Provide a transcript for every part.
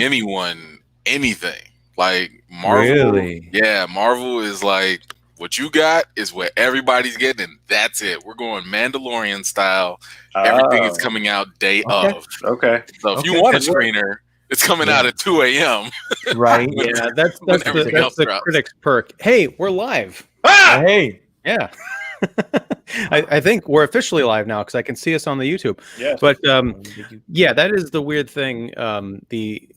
anyone anything. Like Marvel, Really? Yeah, Marvel is like, what you got is what everybody's getting, and that's it. We're going Mandalorian style. Everything is coming out day of. Okay. So if you want a screener, it's coming out at 2 a.m. Right. Yeah, that's the critic's perk. Hey, we're live. Hey. Yeah. I think we're officially live now because I can see us on the YouTube. Yes. But yeah, that is the weird thing. The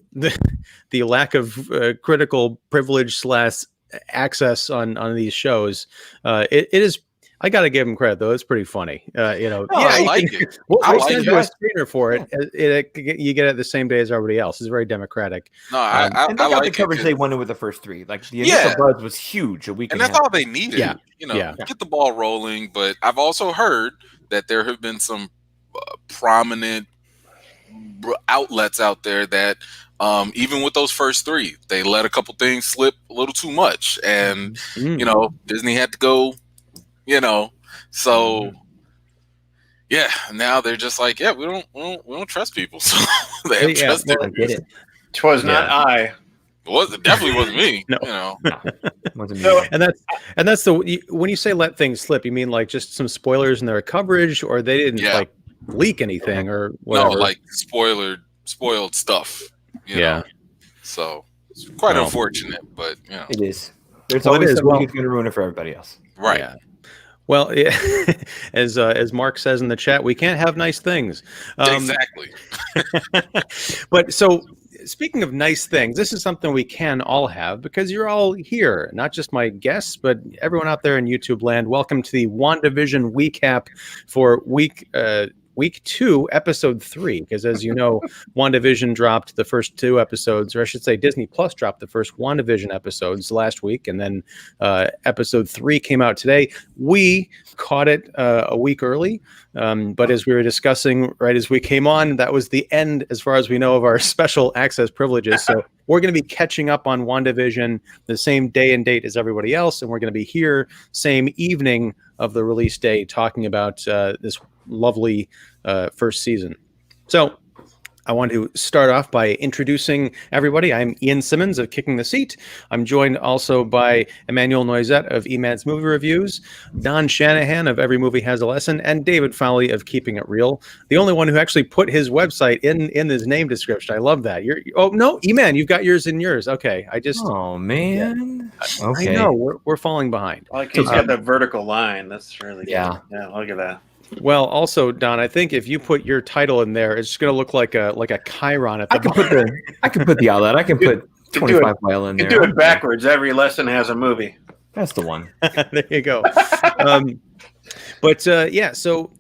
lack of critical privilege / access on these shows. It is. I got to give him credit though. It's pretty funny. I like it. We'll I like send it. you a screener for it. You get it the same day as everybody else. It's very democratic. No, And they got like the coverage it. they wanted with the first three. Like the initial buzz was huge. And that's all they needed. Yeah. Get the ball rolling. But I've also heard that there have been some prominent outlets out there that even with those first three, they let a couple things slip a little too much, and Disney had to go. So yeah, now they're just like, we don't trust people, so they have trusted. I get it. Twas not I. It definitely wasn't me. No. Wasn't me. So- And that's the when you say let things slip, you mean like just some spoilers in their coverage, or they didn't like leak anything or whatever? No, like spoiled stuff. You know? So it's quite unfortunate, but It is. There's always somebody who's going to ruin it for everybody else. Right. Yeah. Well, as Mark says in the chat, we can't have nice things. Exactly. But so speaking of nice things, this is something we can all have because you're all here, not just my guests, but everyone out there in YouTube land. Welcome to the Wandavision Wecap for week 2, episode 3, because as you know, Wandavision dropped the first 2 episodes, or I should say Disney Plus dropped the first Wandavision episodes last week, and then episode 3 came out today. We caught it a week early, but as we were discussing right as we came on, that was the end, as far as we know, of our special access privileges. So we're going to be catching up on WandaVision the same day and date as everybody else, and we're going to be here same evening of the release day talking about this lovely first season. So I want to start off by introducing everybody. I'm Ian Simmons of Kicking the Seat. I'm joined also by Emmanuel Noisette of EMan's Movie Reviews, Don Shanahan of Every Movie Has a Lesson, and David Fowlie of Keeping It Real. The only one who actually put his website in his name description. I love that. No, EMan, you've got yours in yours. Okay, Oh man. Yeah. Okay. I know we're falling behind. Like he's got that vertical line. That's really good. Yeah. Yeah, look at that. Well, also, Don, I think if you put your title in there, it's just going to look like a chiron at the bottom. I can put the outlet. I can put 25 mile in You there. do it backwards. Every lesson has a movie. That's the one. There you go. So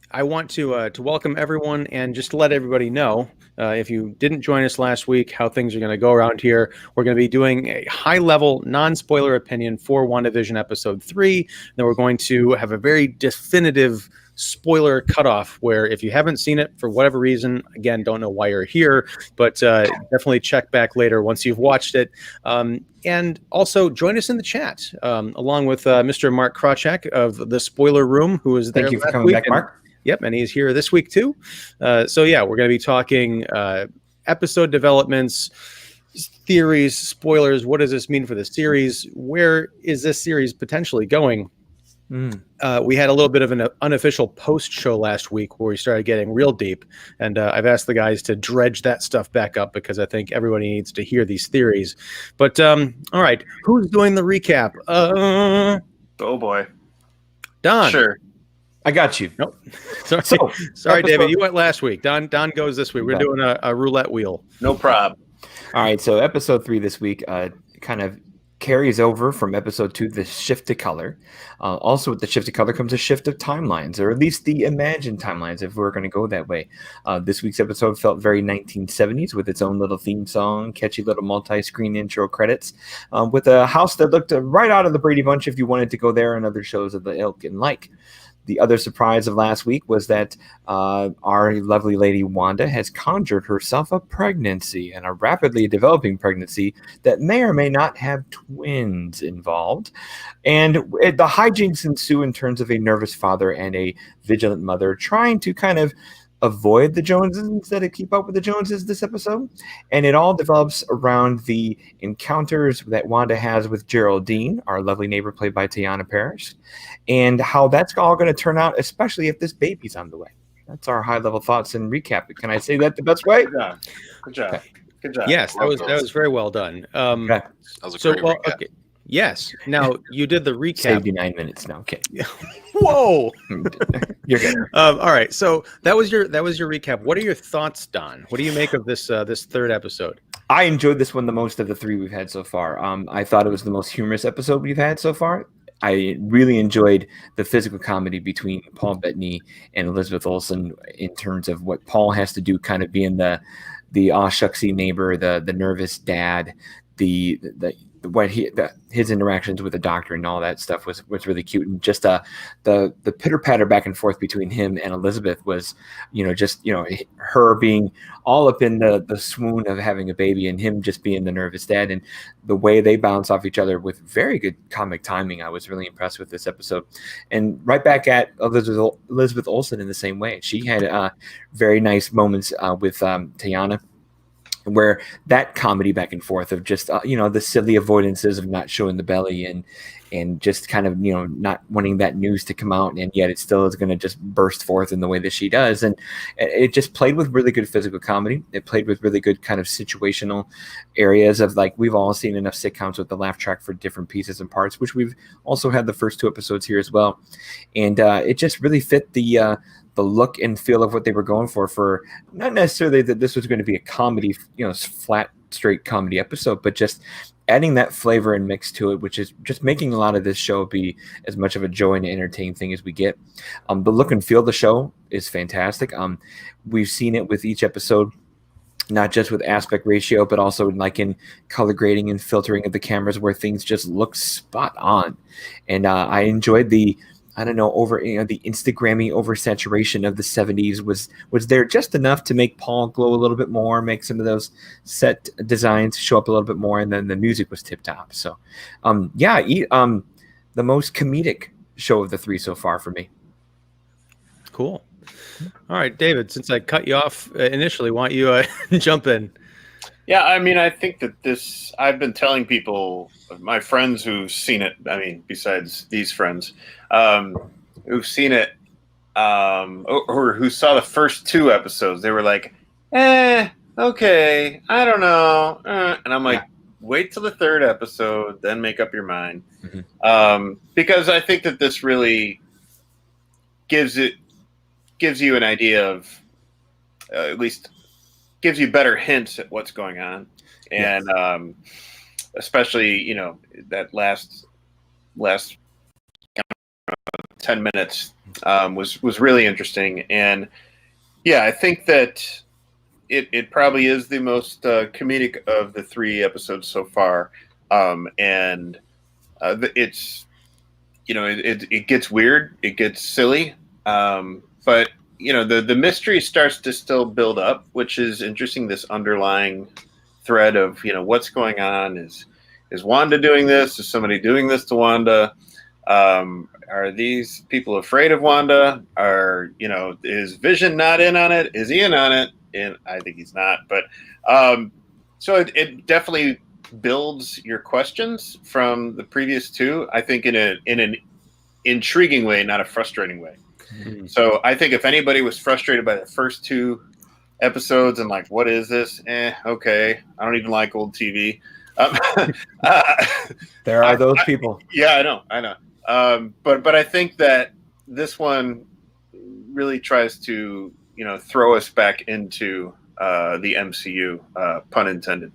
I want to welcome everyone and just let everybody know, if you didn't join us last week, how things are going to go around here. We're going to be doing a high-level, non-spoiler opinion for WandaVision Episode 3. Then we're going to have a very definitive spoiler cutoff where if you haven't seen it for whatever reason, again, don't know why you're here, but definitely check back later once you've watched it. And also join us in the chat, along with Mr. Mark Krawczak of The Spoiler Room, who is there. Thank you for coming back, Mark. Yep, and he's here this week too. We're going to be talking episode developments, theories, spoilers. What does this mean for the series? Where is this series potentially going? We had a little bit of an unofficial post show last week where we started getting real deep, and I've asked the guys to dredge that stuff back up because I think everybody needs to hear these theories. But all right, who's doing the recap? Oh boy, Don. Sure. I got you. Nope. Sorry, David. You went last week. Don goes this week. We're doing a roulette wheel. No problem. All right. So episode 3 this week kind of carries over from episode 2, the shift to color. Also with the shift to color comes a shift of timelines, or at least the imagined timelines, if we're going to go that way. This week's episode felt very 1970s with its own little theme song, catchy little multi-screen intro credits, with a house that looked right out of the Brady Bunch if you wanted to go there, and other shows of the ilk and like. The other surprise of last week was that our lovely lady Wanda has conjured herself a pregnancy, and a rapidly developing pregnancy that may or may not have twins involved. And the hijinks ensue in terms of a nervous father and a vigilant mother trying to kind of avoid the Joneses instead of keep up with the Joneses this episode. And it all develops around the encounters that Wanda has with Geraldine, our lovely neighbor played by Teyonah Parris, and how that's all going to turn out, especially if this baby's on the way. That's our high-level thoughts and recap. Can I say that the best way? Good job. Good job. Okay. Good job. Yes, that was very well done. Okay. That was a great recap. Okay. Yes. Now you did the recap. Saved you 9 minutes now. Okay. Whoa. You're good. All right. So that was your recap. What are your thoughts, Don? What do you make of this third episode? I enjoyed this one the most of the three we've had so far. I thought it was the most humorous episode we've had so far. I really enjoyed the physical comedy between Paul Bettany and Elizabeth Olsen in terms of what Paul has to do, kind of being the aw shucksy neighbor, the nervous dad, his interactions with the doctor and all that stuff was really cute, and just the pitter patter back and forth between him and Elizabeth was, her being all up in the swoon of having a baby and him just being the nervous dad, and the way they bounce off each other with very good comic timing. I was really impressed with this episode, and right back at Elizabeth Olsen in the same way. She had very nice moments with Teyonah, where that comedy back and forth of just the silly avoidances of not showing the belly and just kind of not wanting that news to come out, and yet it still is going to just burst forth in the way that she does, and it just played with really good physical comedy. It played with really good kind of situational areas of, like, we've all seen enough sitcoms with the laugh track for different pieces and parts, which we've also had the first two episodes here as well, and it just really fit the look and feel of what they were going for not necessarily that this was going to be a comedy, flat, straight comedy episode, but just adding that flavor and mix to it, which is just making a lot of this show be as much of a joy and entertaining thing as we get. The look and feel of the show is fantastic. We've seen it with each episode, not just with aspect ratio, but also like in color grading and filtering of the cameras, where things just look spot on. And I enjoyed the Instagrammy oversaturation of the 70s was there just enough to make Paul glow a little bit more, make some of those set designs show up a little bit more, and then the music was tip top. So, the most comedic show of the three so far for me. Cool. All right, David, since I cut you off initially, why don't you jump in? Yeah, I mean, I think that I've been telling people, my friends who've seen it, I mean, besides these friends, who've seen it, or who saw the first two episodes, they were like, okay, I don't know. And I'm like, wait till the third episode, then make up your mind. Mm-hmm. Because I think that this really gives you an idea of, at least gives you better hints at what's going on. And especially, that last 10 minutes was really interesting. And yeah, I think that it probably is the most comedic of the three episodes so far. And it's, it gets weird, it gets silly. But the mystery starts to still build up, which is interesting. This underlying thread of, what's going on. Is Wanda doing this? Is somebody doing this to Wanda? Are these people afraid of Wanda? Is Vision not in on it? Is he in on it? And I think he's not. But so it definitely builds your questions from the previous two, I think, in an intriguing way, not a frustrating way. Mm-hmm. So I think if anybody was frustrated by the first two episodes and like, what is this? Okay. I don't even like old TV. There are those people. Yeah, I know. But I think that this one really tries to, throw us back into the MCU, pun intended.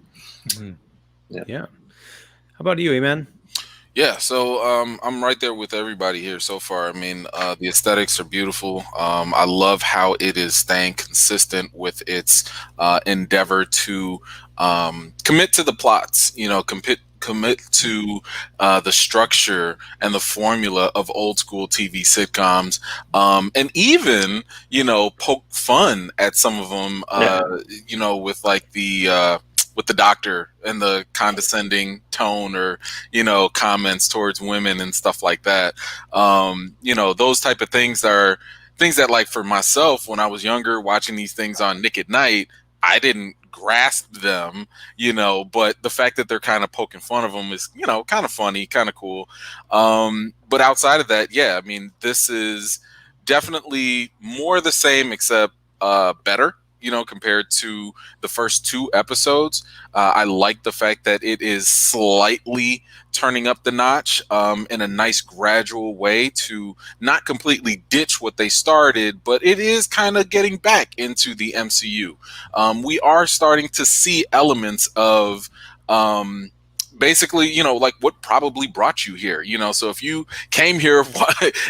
Mm-hmm. Yeah. How about you, EMan? Yeah, so I'm right there with everybody here so far. I mean, the aesthetics are beautiful. I love how it is staying consistent with its endeavor to commit to the plots, commit to the structure and the formula of old school TV sitcoms, and even, poke fun at some of them, with like with the doctor and the condescending tone or, comments towards women and stuff like that. Those type of things are things that, like, for myself, when I was younger, watching these things on Nick at Night, I didn't grasp them, but the fact that they're kind of poking fun of them is, kind of funny, kind of cool. But outside of that, yeah, I mean, this is definitely more the same, except better, compared to the first 2 episodes. I like the fact that it is slightly turning up the notch in a nice gradual way to not completely ditch what they started, but it is kind of getting back into the MCU. We are starting to see elements of basically, like what probably brought you here, so if you came here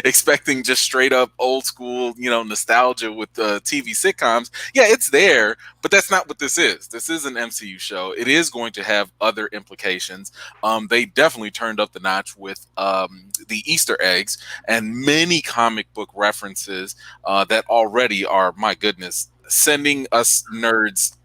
expecting just straight up old school, nostalgia with TV sitcoms, yeah, it's there, but that's not what this is. This is an MCU show. It is going to have other implications. They definitely turned up the notch with the Easter eggs and many comic book references that already are, my goodness, sending us nerds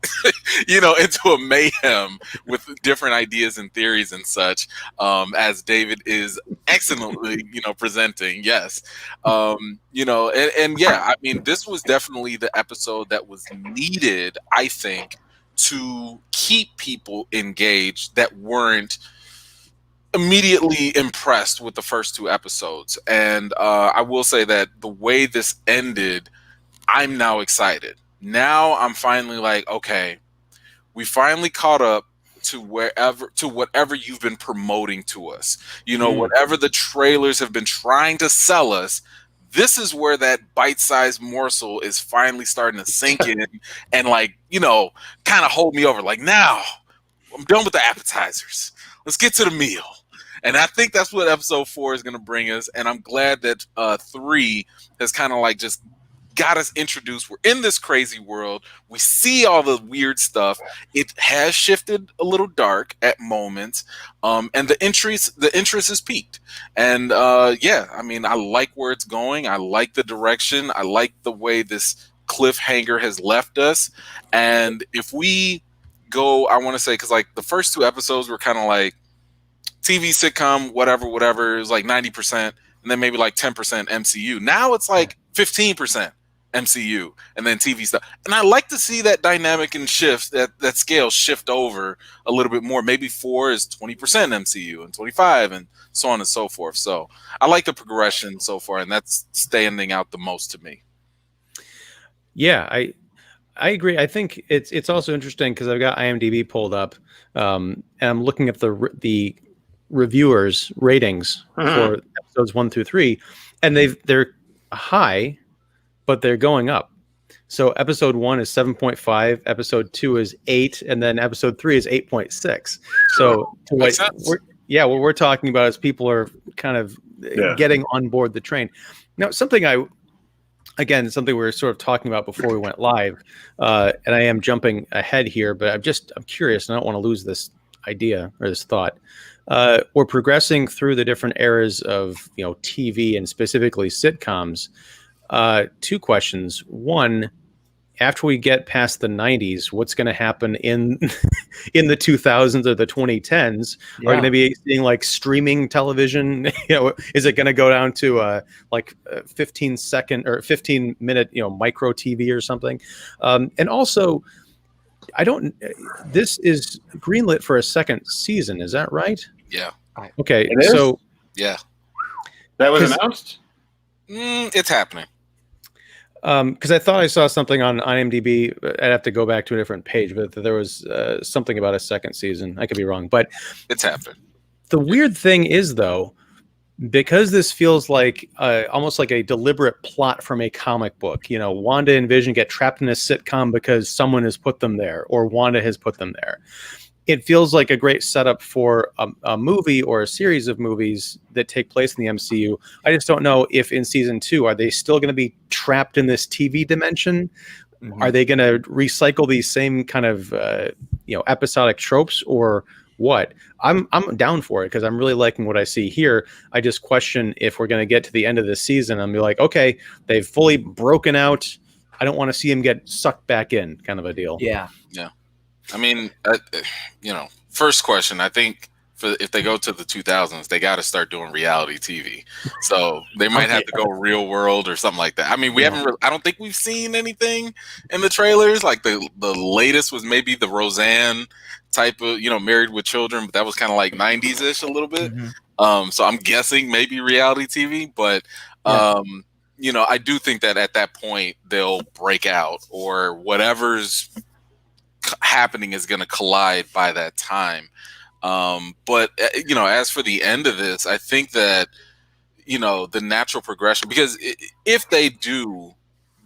into a mayhem with different ideas and theories and such, as David is excellently presenting. Yes. And yeah, I mean, this was definitely the episode that was needed, I think, to keep people engaged that weren't immediately impressed with the first 2 episodes. And I will say that the way this ended, I'm now excited. Now I'm finally like, okay, we finally caught up to whatever you've been promoting to us. Whatever the trailers have been trying to sell us, this is where that bite-sized morsel is finally starting to sink in and, like, kind of hold me over. Like, now I'm done with the appetizers. Let's get to the meal. And I think that's what episode 4 is going to bring us. And I'm glad that 3 has kind of like just got us introduced. We're in this crazy world. We see all the weird stuff. It has shifted a little dark at moments, and the interest is peaked. And yeah, I mean, I like where it's going. I like the direction. I like the way this cliffhanger has left us. And if we go, I want to say, because like the first 2 episodes were kind of like TV sitcom, whatever. It was like 90%, and then maybe like 10% MCU. Now it's like 15%. MCU and then TV stuff, and I like to see that dynamic and shift, that scale shift over a little bit more. Maybe 4 is 20% MCU and 25 and so on and so forth. So I like the progression so far, and that's standing out the most to me. Yeah, I agree. I think it's also interesting because I've got IMDb pulled up, and I'm looking at the reviewers' ratings for episodes 1 through 3, and they're high, but they're going up. So episode 1 is 7.5, episode 2 is 8, and then episode 3 is 8.6. So what we're talking about is people are kind of getting on board the train. Now, something we were sort of talking about before we went live, and I am jumping ahead here, but I'm curious, and I don't want to lose this idea or this thought. We're progressing through the different eras of TV and specifically sitcoms. 2 questions. One, after we get past the 90s, what's going to happen in the 2000s or the 2010s? Yeah. Are we going to be seeing like streaming television? Is it going to go down to like 15-second or 15-minute micro TV or something? And also, this is greenlit for a 2nd season. Is that right? Yeah. Okay. So yeah, that was announced. It's happening. Because I thought I saw something on IMDb. I'd have to go back to a different page, but there was something about a 2nd season. I could be wrong, but it's happening. The weird thing is, though, because this feels like almost like a deliberate plot from a comic book. Wanda and Vision get trapped in a sitcom because someone has put them there, or Wanda has put them there. It feels like a great setup for a movie or a series of movies that take place in the MCU. I just don't know if in season 2, are they still going to be trapped in this TV dimension? Mm-hmm. Are they going to recycle these same kind of episodic tropes, or what? I'm down for it because I'm really liking what I see here. I just question if we're going to get to the end of the season and be like, okay, they've fully broken out. I don't want to see him get sucked back in, kind of a deal. Yeah. I mean, first question, I think if they go to the 2000s, they got to start doing reality TV. So they might have to go real world or something like that. I mean, we haven't. I don't think we've seen anything in the trailers. Like the latest was maybe the Roseanne type of, Married with Children, but that was kind of like 90s ish a little bit. So I'm guessing maybe reality TV, but I do think that at that point they'll break out, or whatever's happening is going to collide by that time. But as for the end of this, I think that the natural progression, because if they do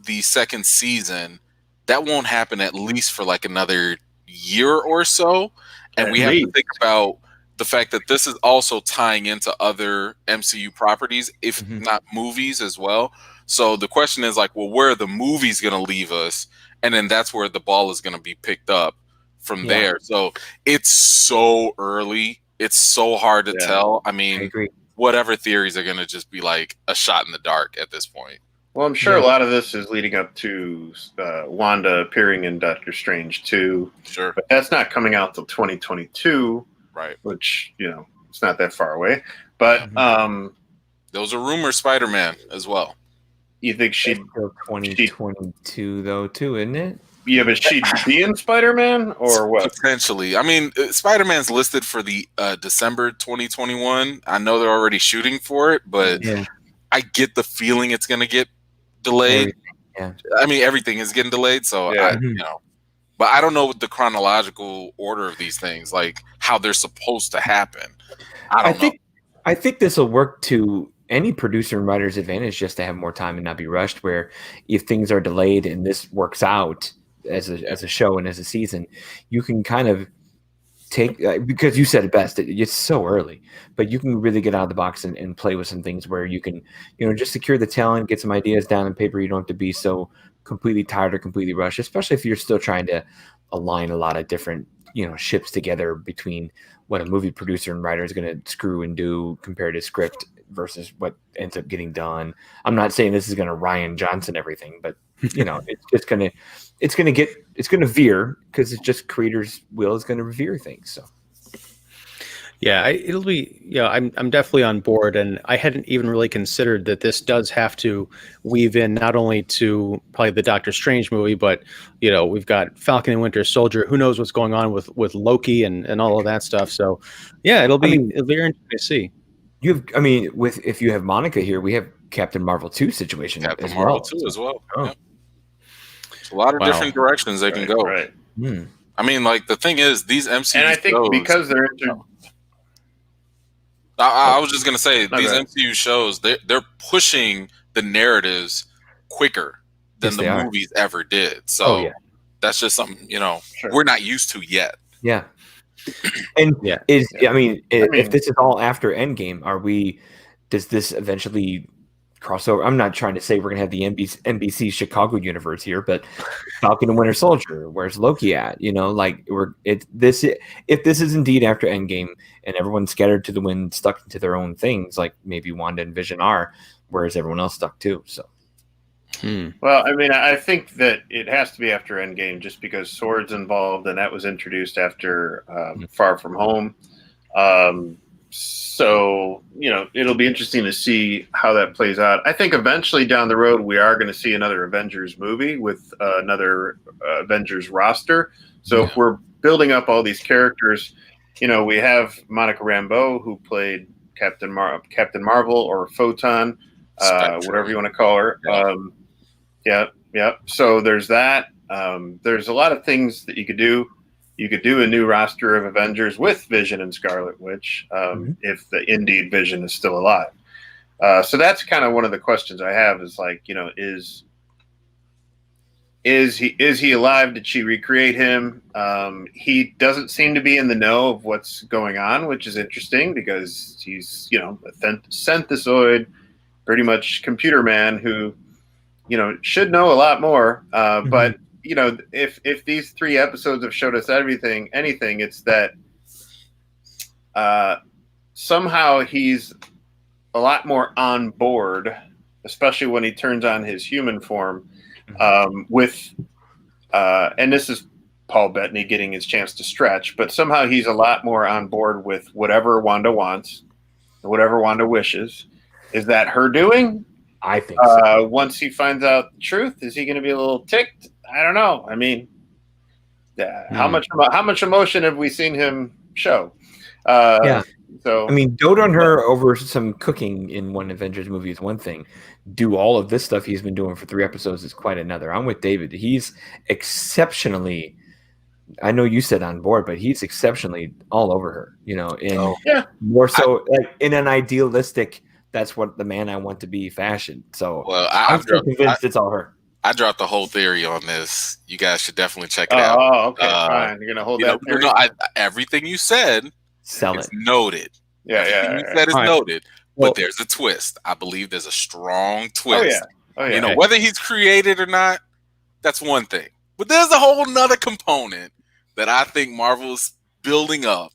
the second season, that won't happen at least for like another year or so, and we have to think about the fact that this is also tying into other MCU properties, if not movies as well. So the question is like, well, where are the movies going to leave us? And then that's where the ball is going to be picked up from there. So it's so early. It's so hard to tell. I mean, I agree. Whatever theories are going to just be like a shot in the dark at this point. Well, I'm sure a lot of this is leading up to Wanda appearing in Doctor Strange 2. Sure. But that's not coming out till 2022. Right. Which, it's not that far away. But those are rumors, Spider-Man as well. You think she'd... Still 2022 though, too, isn't it? Yeah, but she'd be in Spider-Man or what? Potentially. I mean, Spider-Man's listed for the December 2021. I know they're already shooting for it, but I get the feeling it's going to get delayed. I mean, everything is getting delayed, so but I don't know what the chronological order of these things, like how they're supposed to happen. I think this will work to any producer and writer's advantage, just to have more time and not be rushed. Where if things are delayed and this works out as a show and as a season, you can kind of take, because you said it best, it's so early, but you can really get out of the box and play with some things where you can, just secure the talent, get some ideas down on paper. You don't have to be so completely tired or completely rushed, especially if you're still trying to align a lot of different, ships together between what a movie producer and writer is going to screw and do compared to script versus what ends up getting done. I'm not saying this is going to Ryan Johnson everything, but it's going to veer, because it's just creators' will is going to veer things. So it'll be, I'm definitely on board, and I hadn't even really considered that this does have to weave in not only to probably the Doctor Strange movie, but we've got Falcon and Winter Soldier. Who knows what's going on with Loki and all of that stuff. So it'll be very interesting to see. If you have Monica here, we have Captain Marvel 2 situation. Captain Marvel 2 as well. Oh. Yeah. It's a lot of different directions they can go. Right. I mean, like, the thing is, these MCU and I think shows, because they're I was just gonna say, these MCU shows, they're pushing the narratives quicker than the movies ever did. So that's just something we're not used to yet. Yeah. And if this is all after Endgame, does this eventually cross over? I'm not trying to say we're gonna have the NBC Chicago universe here, but Falcon and Winter Soldier, where's Loki at? If this is indeed after Endgame and everyone's scattered to the wind, stuck into their own things, like maybe Wanda and Vision are, whereas everyone else stuck too. So well, I mean, I think that it has to be after Endgame, just because Sword's involved, and that was introduced after Far From Home. So, it'll be interesting to see how that plays out. I think eventually down the road, we are going to see another Avengers movie with another Avengers roster. So if we're building up all these characters, we have Monica Rambeau, who played Captain Marvel, or Photon, whatever you want to call her. So there's that. There's a lot of things that you could do. You could do a new roster of Avengers with Vision and Scarlet Witch, if indeed Vision is still alive. So that's kind of one of the questions I have, is like, is he alive? Did she recreate him? He doesn't seem to be in the know of what's going on, which is interesting, because he's, a synthesoid, pretty much computer man who, should know a lot more. But if these 3 episodes have showed us anything, it's that somehow he's a lot more on board, especially when he turns on his human form, with and this is Paul Bettany getting his chance to stretch, but somehow he's a lot more on board with whatever Wanda wants, whatever Wanda wishes. Is that her doing? I think so. Once he finds out the truth, is he going to be a little ticked? I don't know. I mean, how much emotion have we seen him show? Yeah. So I mean, dote on her over some cooking in one Avengers movie is one thing. Do all of this stuff he's been doing for 3 episodes is quite another. I'm with David. He's exceptionally, I know you said on board, but he's exceptionally all over her, and more so like in an idealistic, that's what the man I want to be fashion. So I'm still convinced it's all her. I dropped the whole theory on this. You guys should definitely check it out. Oh, okay, fine. You're gonna hold that theory? Everything you said is noted. Yeah. You said is noted, but there's a twist. I believe there's a strong twist. Oh yeah. Whether he's created or not, that's one thing. But there's a whole nother component that I think Marvel's building up,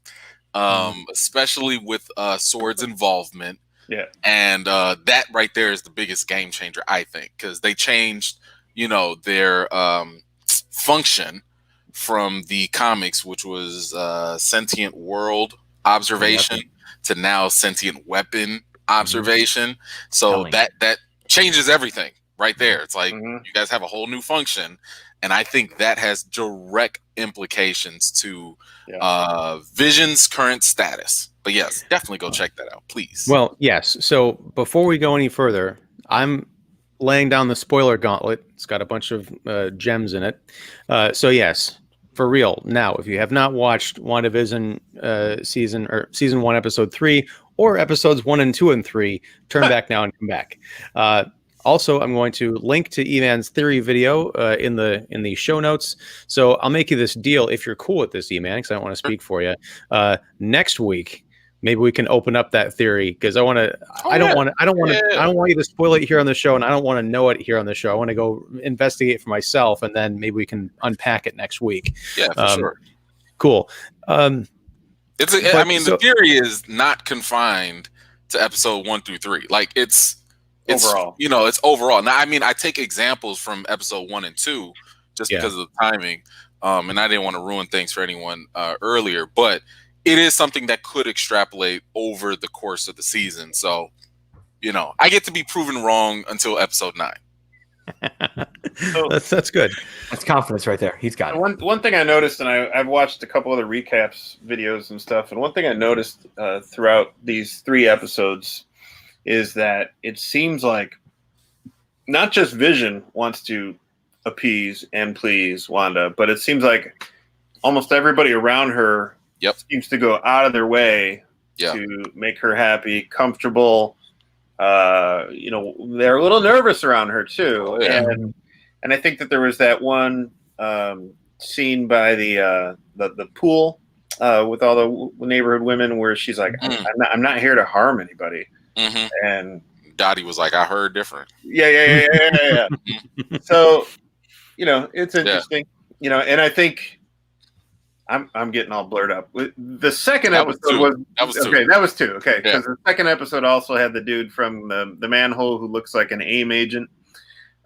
especially with Sword's involvement. Yeah. And that right there is the biggest game changer, I think, because they changed, their function from the comics, which was sentient world observation, to now sentient weapon observation. So that changes everything right there. It's like you guys have a whole new function, and I think that has direct implications to Vision's current status. But yes, definitely go check that out, please. Well, yes. So before we go any further, I'm laying down the spoiler gauntlet. It's got a bunch of gems in it. So yes, for real. Now, if you have not watched WandaVision season 1, episode 3, or episodes 1 and 2 and 3, turn back now and come back. Also, I'm going to link to EMan's theory video in the show notes. So I'll make you this deal if you're cool with this, EMan, because I don't want to speak for you. Next week, maybe we can open up that theory, because I want to. I don't want you to spoil it here on the show, and I don't want to know it here on the show. I want to go investigate for myself, and then maybe we can unpack it next week. Yeah, for sure. Cool. The theory is not confined to episode 1 through 3. Like it's overall. It's overall. Now, I mean, I take examples from episode 1 and 2 just because of the timing, and I didn't want to ruin things for anyone earlier, but it is something that could extrapolate over the course of the season. So, I get to be proven wrong until episode 9. So, that's good. That's confidence right there. He's got it. One thing I noticed, and I've watched a couple other recaps videos and stuff, and one thing I noticed throughout these 3 episodes is that it seems like not just Vision wants to appease and please Wanda, but it seems like almost everybody around her seems to go out of their way to make her happy, comfortable. They're a little nervous around her too. And I think that there was that one scene by the pool with all the neighborhood women where she's like, I'm not here to harm anybody. And Dottie was like, I heard different. Yeah. So, it's interesting, and I think I'm getting all blurred up. The second episode was 2. Okay, that was 2. Okay, because the second episode also had the dude from the manhole who looks like an AIM agent.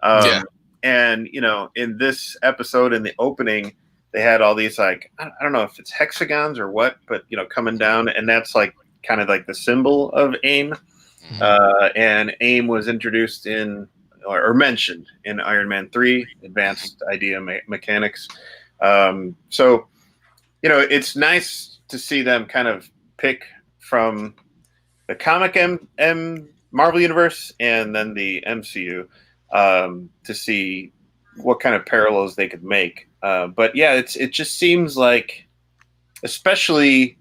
And in this episode, in the opening, they had all these like I don't know if it's hexagons or what, but coming down, and that's like kind of like the symbol of AIM. And AIM was introduced in or mentioned in Iron Man 3, Advanced Idea Mechanics. So, it's nice to see them kind of pick from the comic Marvel Universe and then the MCU to see what kind of parallels they could make. But yeah, it just seems like, especially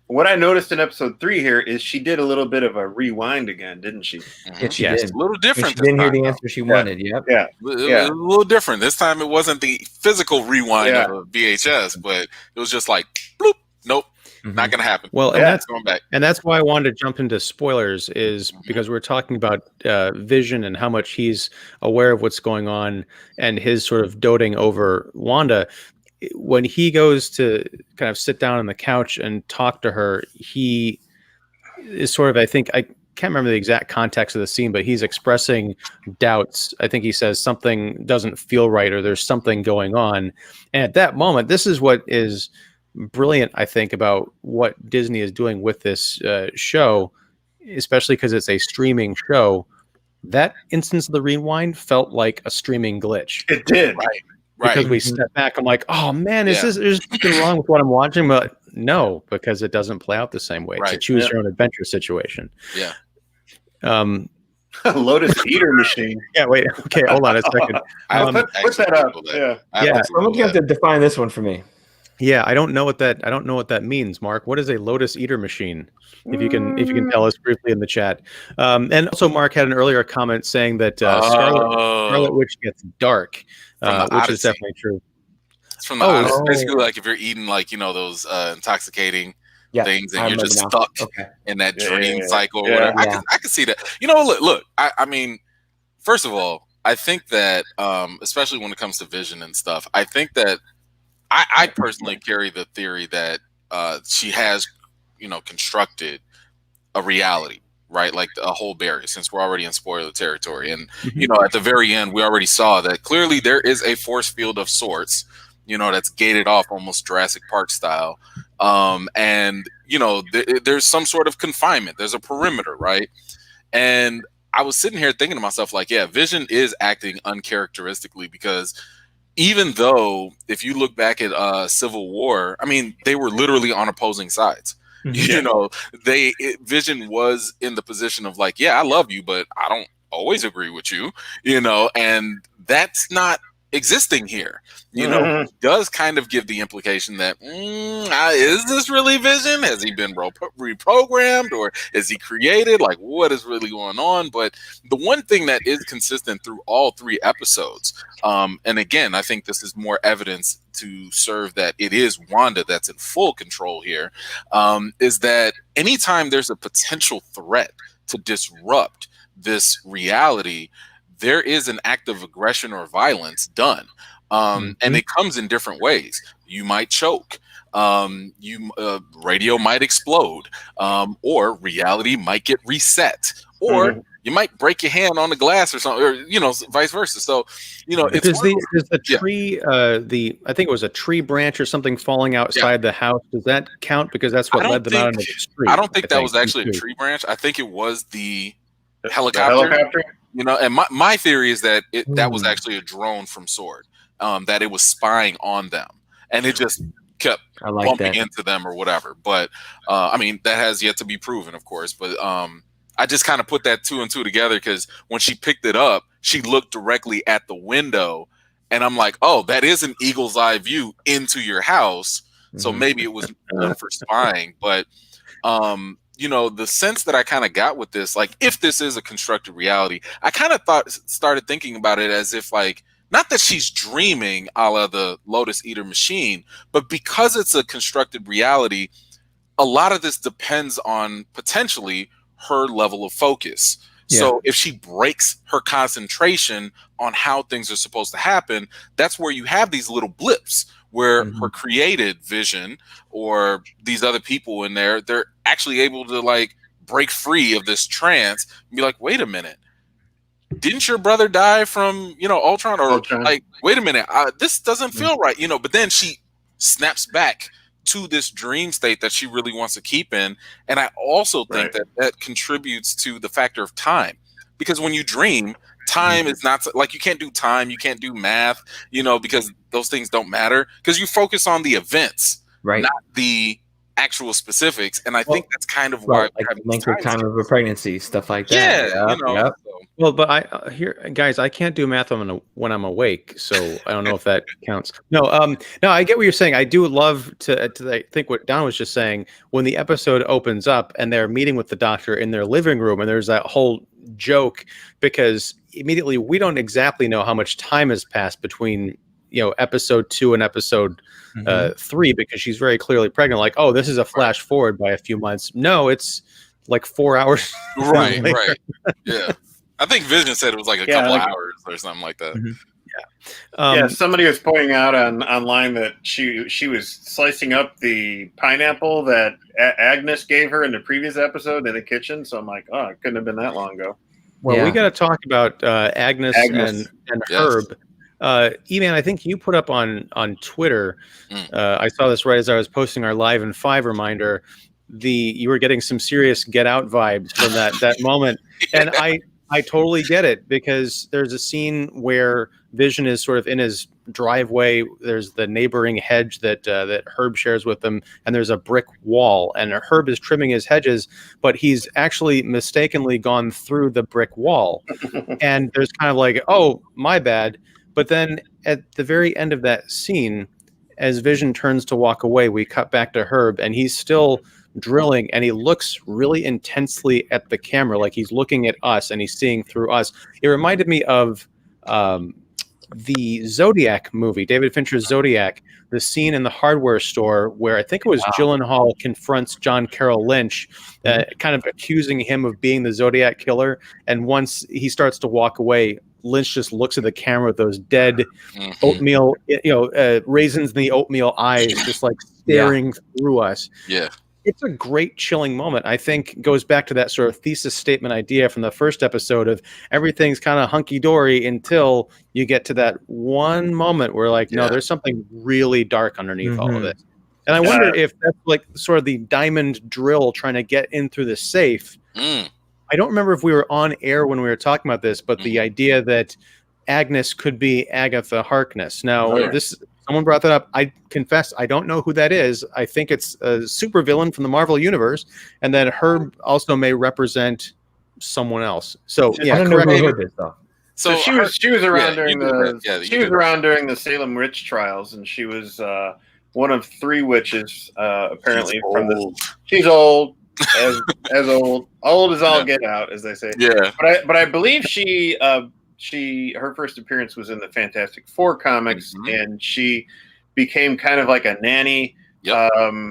what I noticed in episode 3 here is she did a little bit of a rewind again, didn't she? Yeah, she did. A little different. She didn't hear the answer she wanted. Yep. Yeah. It was a little different. This time it wasn't the physical rewind of a VHS, but it was just like, bloop, nope, not going to happen. Well, and that's going back. And that's why I wanted to jump into spoilers, is because we're talking about Vision and how much he's aware of what's going on and his sort of doting over Wanda. When he goes to kind of sit down on the couch and talk to her, he is sort of, I think, can't remember the exact context of the scene, but he's expressing doubts. I think he says something doesn't feel right or there's something going on. And at that moment, this is what is brilliant, I think, about what Disney is doing with this show, especially because it's a streaming show. That instance of the rewind felt like a streaming glitch. It did. Right. Because we step back, I'm like, oh man, is there something wrong with what I'm watching? But no, because it doesn't play out the same way. It's a choose your own adventure situation. Yeah. Lotus Eater machine. Yeah, wait. Okay, hold on a second. Put that up. Yeah. Someone have to define this one for me. Yeah, I don't know what that means, Mark. What is a Lotus Eater machine? If you can tell us briefly in the chat. And also, Mark had an earlier comment saying that Scarlet Witch gets dark, which is definitely true. It's from the Odyssey. Basically, like if you're eating those intoxicating things and you're just stuck in that dream cycle or whatever. I can see that. Look. I mean, first of all, I think that especially when it comes to Vision and stuff, I think that I personally carry the theory that she has, constructed a reality, right? Like a whole barrier, since we're already in spoiler territory. And, at the very end, we already saw that clearly there is a force field of sorts, that's gated off almost Jurassic Park style. And, there's some sort of confinement. There's a perimeter, right? And I was sitting here thinking to myself, like, yeah, Vision is acting uncharacteristically because even though if you look back at Civil War, I mean, they were literally on opposing sides. Vision was in the position of like, yeah, I love you, but I don't always agree with you, and that's not existing here. Does kind of give the implication that is this really Vision? Has he been reprogrammed, or is he created? Like, what is really going on? But the one thing that is consistent through all 3 episodes, and again, I think this is more evidence to serve that it is Wanda that's in full control here, is that anytime there's a potential threat to disrupt this reality, there is an act of aggression or violence done. And it comes in different ways. You might choke, radio might explode, or reality might get reset, or you might break your hand on the glass or something, or vice versa. So, it's the tree. I think it was a tree branch or something falling outside the house. Does that count? Because that's what led them out into the street. I don't think that was actually a tree branch. I think it was the helicopter. And my theory is that that was actually a drone from SWORD, that it was spying on them, and it just kept bumping into them or whatever. But I mean, that has yet to be proven, of course. But I just kind of put that 2 and 2 together because when she picked it up, she looked directly at the window, and I'm like, oh, that is an eagle's eye view into your house. So maybe it was for spying, but. The sense that I kind of got with this, like, if this is a constructed reality, I kind of started thinking about it as if, like, not that she's dreaming a la the Lotus Eater machine, but because it's a constructed reality, a lot of this depends on potentially her level of focus. Yeah. So if she breaks her concentration on how things are supposed to happen, that's where you have these little blips where her created Vision or these other people in there, they're actually able to like break free of this trance and be like, wait a minute, didn't your brother die from, Ultron? Or like, wait a minute, this doesn't feel right, but then she snaps back to this dream state that she really wants to keep in. And I also think that contributes to the factor of time, because when you dream, time is not like, you can't do time, you can't do math, because those things don't matter, because you focus on the events, not the actual specifics. And I think that's kind of why like length of time of a pregnancy, stuff like that. So. Well, but I can't do math when I'm awake, so I don't know if that counts. No, I get what you're saying. I do love to I think what Don was just saying, when the episode opens up and they're meeting with the doctor in their living room, and there's that whole joke, because immediately we don't exactly know how much time has passed between episode 2 and episode 3, because she's very clearly pregnant. Like, oh, this is a flash forward by a few months. No, it's like 4 hours. Right. Yeah. I think Vision said it was like a couple of hours or something like that. Somebody was pointing out online that she was slicing up the pineapple that Agnes gave her in the previous episode in the kitchen. So I'm like, oh, it couldn't have been that long ago. Well, we got to talk about Agnes. And Herb. EMan, I think you put up on Twitter. I saw this right as I was posting our Live in 5 reminder. You were getting some serious Get Out vibes from that moment, and I totally get it, because there's a scene where Vision is sort of in his driveway. There's the neighboring hedge that Herb shares with them, and there's a brick wall. And Herb is trimming his hedges, but he's actually mistakenly gone through the brick wall. And there's kind of like, oh, my bad. But then at the very end of that scene, as Vision turns to walk away, we cut back to Herb, and he's still drilling, and he looks really intensely at the camera, like he's looking at us and he's seeing through us. It reminded me of the Zodiac movie, David Fincher's Zodiac, the scene in the hardware store where I think it was Gyllenhaal confronts John Carroll Lynch, kind of accusing him of being the Zodiac killer. And once he starts to walk away, Lynch just looks at the camera with those dead oatmeal, raisins in the oatmeal eyes, just like staring through us. Yeah. It's a great chilling moment. I think goes back to that sort of thesis statement idea from the first episode of everything's kind of hunky-dory until you get to that one moment where no, there's something really dark underneath all of it. And I wonder if that's like sort of the diamond drill trying to get in through the safe. I don't remember if we were on air when we were talking about this, but the idea that Agnes could be Agatha Harkness. Now, someone brought that up. I confess, I don't know who that is. I think it's a supervillain from the Marvel Universe, and that Herb also may represent someone else. So, I don't know who Herb is, though. So she was around during during the Salem witch trials, and she was one of 3 witches. Apparently, she's old, as old as all get out, as they say. Yeah, but I believe her first appearance was in the Fantastic Four comics, and she became kind of like a nanny.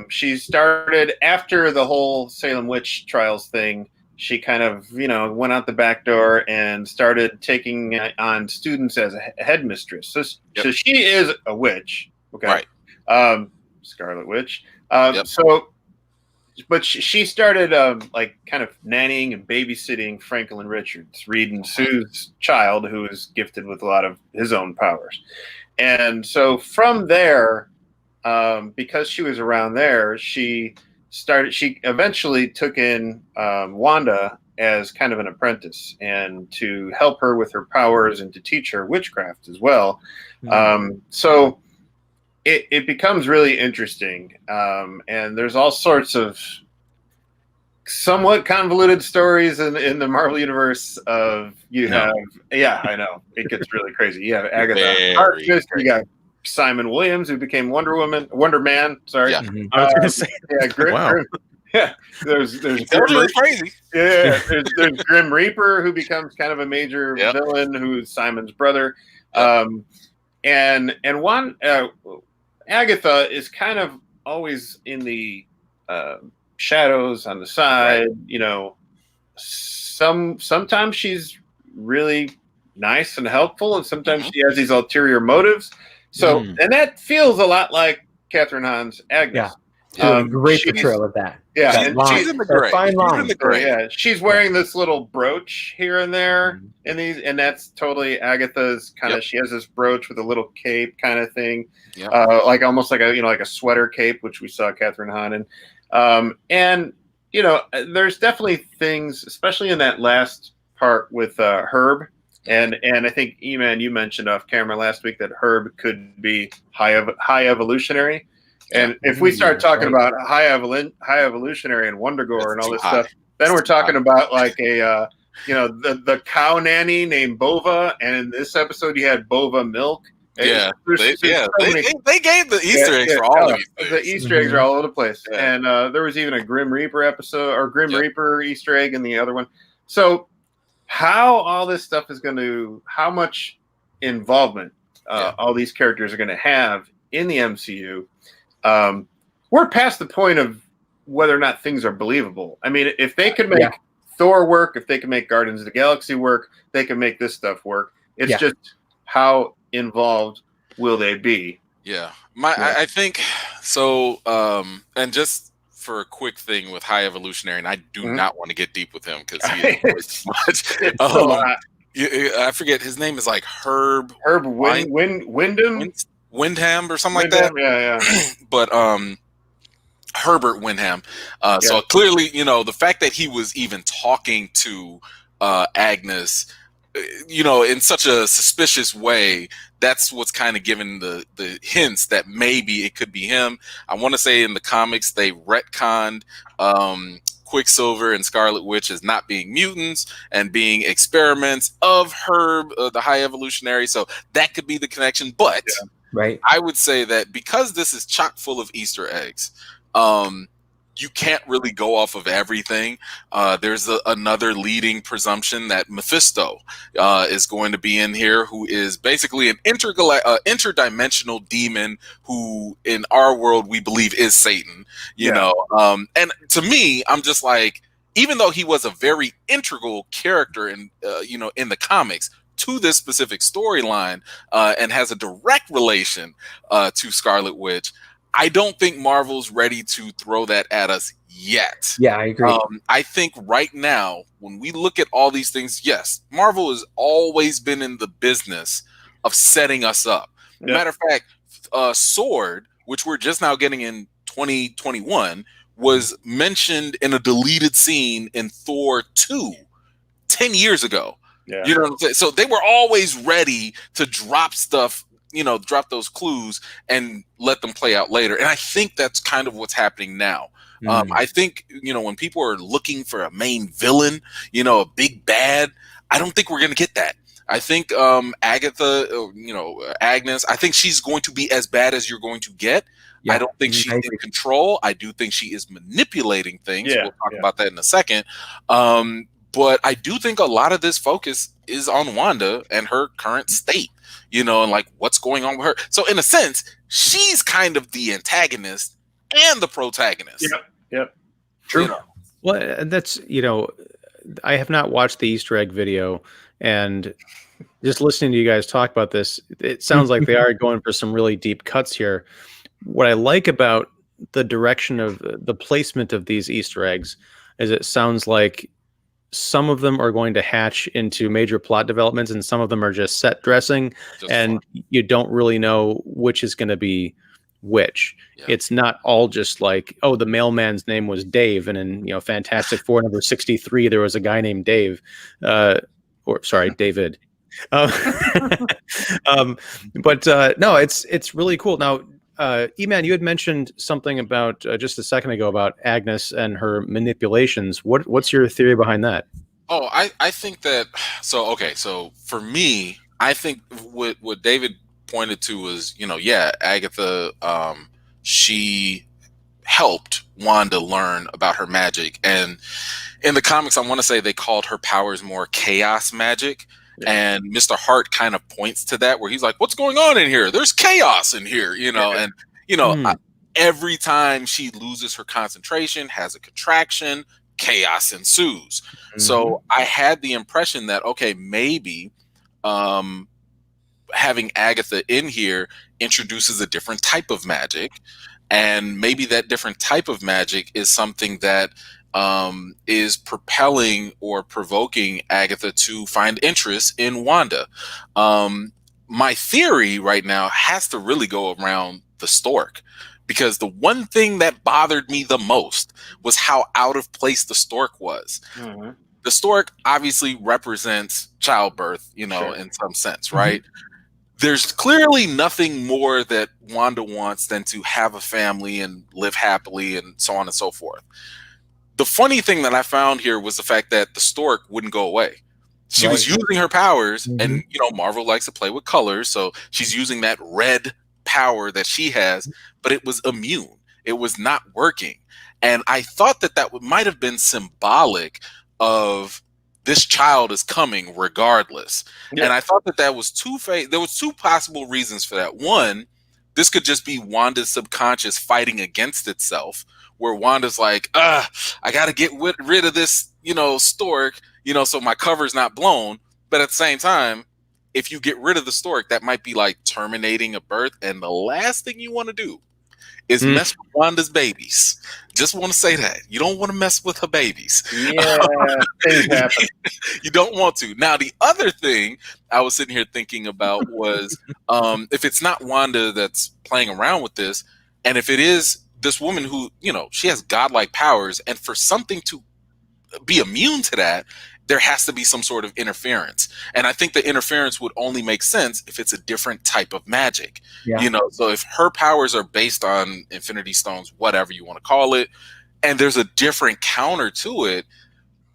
She started after the whole Salem witch trials thing. She kind of, went out the back door and started taking on students as a headmistress. So she is a witch. Okay. Right. Scarlet Witch. But she started kind of nannying and babysitting Franklin Richards, Reed and Sue's child, who is gifted with a lot of his own powers. And so from there, because she was around there, she eventually took in Wanda as kind of an apprentice, and to help her with her powers and to teach her witchcraft as well. So it becomes really interesting, and there's all sorts of somewhat convoluted stories in the Marvel universe. I know it gets really crazy. You have Agatha Harkness, you got Simon Williams, who became Wonder Man. Sorry, I was going to say, Grim. Yeah, there's crazy. Yeah, there's Grim Reaper, who becomes kind of a major villain, who's Simon's brother, and one. Agatha is kind of always in the shadows on the side. Sometimes she's really nice and helpful, and sometimes she has these ulterior motives. So, and that feels a lot like Catherine Hahn's Agnes. Great portrayal of that. Yeah, and she's in the gray. Fine line. Yeah, she's wearing this little brooch here and there, and that's totally Agatha's kind of. She has this brooch with a little cape kind of thing, like almost like a sweater cape, which we saw Catherine Hahn in. And there's definitely things, especially in that last part with Herb, and I think EMan, you mentioned off camera last week that Herb could be high evolutionary. And if we start talking about high evolutionary and Wondagore and all this stuff, then we're talking about like a the cow nanny named Bova, and in this episode you had Bova milk. They gave the Easter eggs for all of these. The Easter eggs are all over the place, and there was even a Grim Reaper episode or Grim Reaper Easter egg in the other one. So how all this stuff is going to, how much involvement all these characters are going to have in the MCU. We're past the point of whether or not things are believable. I mean, if they could make Thor work, if they can make Guardians of the Galaxy work, they can make this stuff work. It's just how involved will they be? Yeah. Yeah. I think so. And just for a quick thing with High Evolutionary, and I do not want to get deep with him because he is much. It's a lot. I forget his name is like Herb Wyndham? Windham or something like that. Yeah. But Herbert Windham. So clearly, the fact that he was even talking to Agnes, in such a suspicious way, that's what's kind of given the hints that maybe it could be him. I want to say in the comics they retconned Quicksilver and Scarlet Witch as not being mutants and being experiments of Herb, the High Evolutionary. So that could be the connection. But right, I would say that because this is chock full of Easter eggs, you can't really go off of everything. There's another leading presumption that Mephisto is going to be in here, who is basically an interdimensional demon who, in our world, we believe is Satan. You know, and to me, I'm just like, even though he was a very integral character in in the comics to this specific storyline and has a direct relation to Scarlet Witch, I don't think Marvel's ready to throw that at us yet. Yeah, I agree. I think right now, when we look at all these things, yes, Marvel has always been in the business of setting us up. Matter of fact, Sword, which we're just now getting in 2021, was mentioned in a deleted scene in Thor 2 10 years ago. Yeah. You know what I'm saying? So they were always ready to drop stuff, drop those clues and let them play out later. And I think that's kind of what's happening now. I think, when people are looking for a main villain, a big bad, I don't think we're going to get that. I think Agatha, Agnes, I think she's going to be as bad as you're going to get. I don't think she's in control. I do think she is manipulating things. We'll talk about that in a second. But I do think a lot of this focus is on Wanda and her current state, and like what's going on with her. So in a sense, she's kind of the antagonist and the protagonist. Yep. True. Well, that's, I have not watched the Easter egg video, and just listening to you guys talk about this, it sounds like they are going for some really deep cuts here. What I like about the direction of the placement of these Easter eggs is it sounds like some of them are going to hatch into major plot developments, and some of them are just set dressing, you don't really know which is going to be which. It's not all just like, oh, the mailman's name was Dave, and in Fantastic Four number 63 there was a guy named Dave, David. But no, it's really cool. Now, EMan, you had mentioned something about just a second ago about Agnes and her manipulations. What's your theory behind that? Oh, I think that so for me, I think what David pointed to was, Agatha, she helped Wanda learn about her magic, and in the comics, I want to say they called her powers more chaos magic. And Mr. Hart kind of points to that, where he's like, what's going on in here? There's chaos in here, and every time she loses her concentration, has a contraction, chaos ensues. So I had the impression that, okay, maybe having Agatha in here introduces a different type of magic, and maybe that different type of magic is something that is propelling or provoking Agatha to find interest in Wanda. My theory right now has to really go around the stork, because the one thing that bothered me the most was how out of place the stork was. The stork obviously represents childbirth, in some sense, right? There's clearly nothing more that Wanda wants than to have a family and live happily and so on and so forth. The funny thing that I found here was the fact that the stork wouldn't go away. She was using her powers, and Marvel likes to play with colors, so she's using that red power that she has, but it was immune. It was not working, and I thought that might have been symbolic of this child is coming regardless. And I thought that was there was two possible reasons for that. One, this could just be Wanda's subconscious fighting against itself, where Wanda's like, I got to get rid of this, stork, so my cover's not blown. But at the same time, if you get rid of the stork, that might be like terminating a birth, and the last thing you want to do is mess with Wanda's babies. Just want to say that. You don't want to mess with her babies. Yeah, things happen. You don't want to. Now, the other thing I was sitting here thinking about was if it's not Wanda that's playing around with this, and if it is this woman who, she has godlike powers, and for something to be immune to that, there has to be some sort of interference. And I think the interference would only make sense if it's a different type of magic. Yeah. So if her powers are based on Infinity Stones, whatever you want to call it, and there's a different counter to it,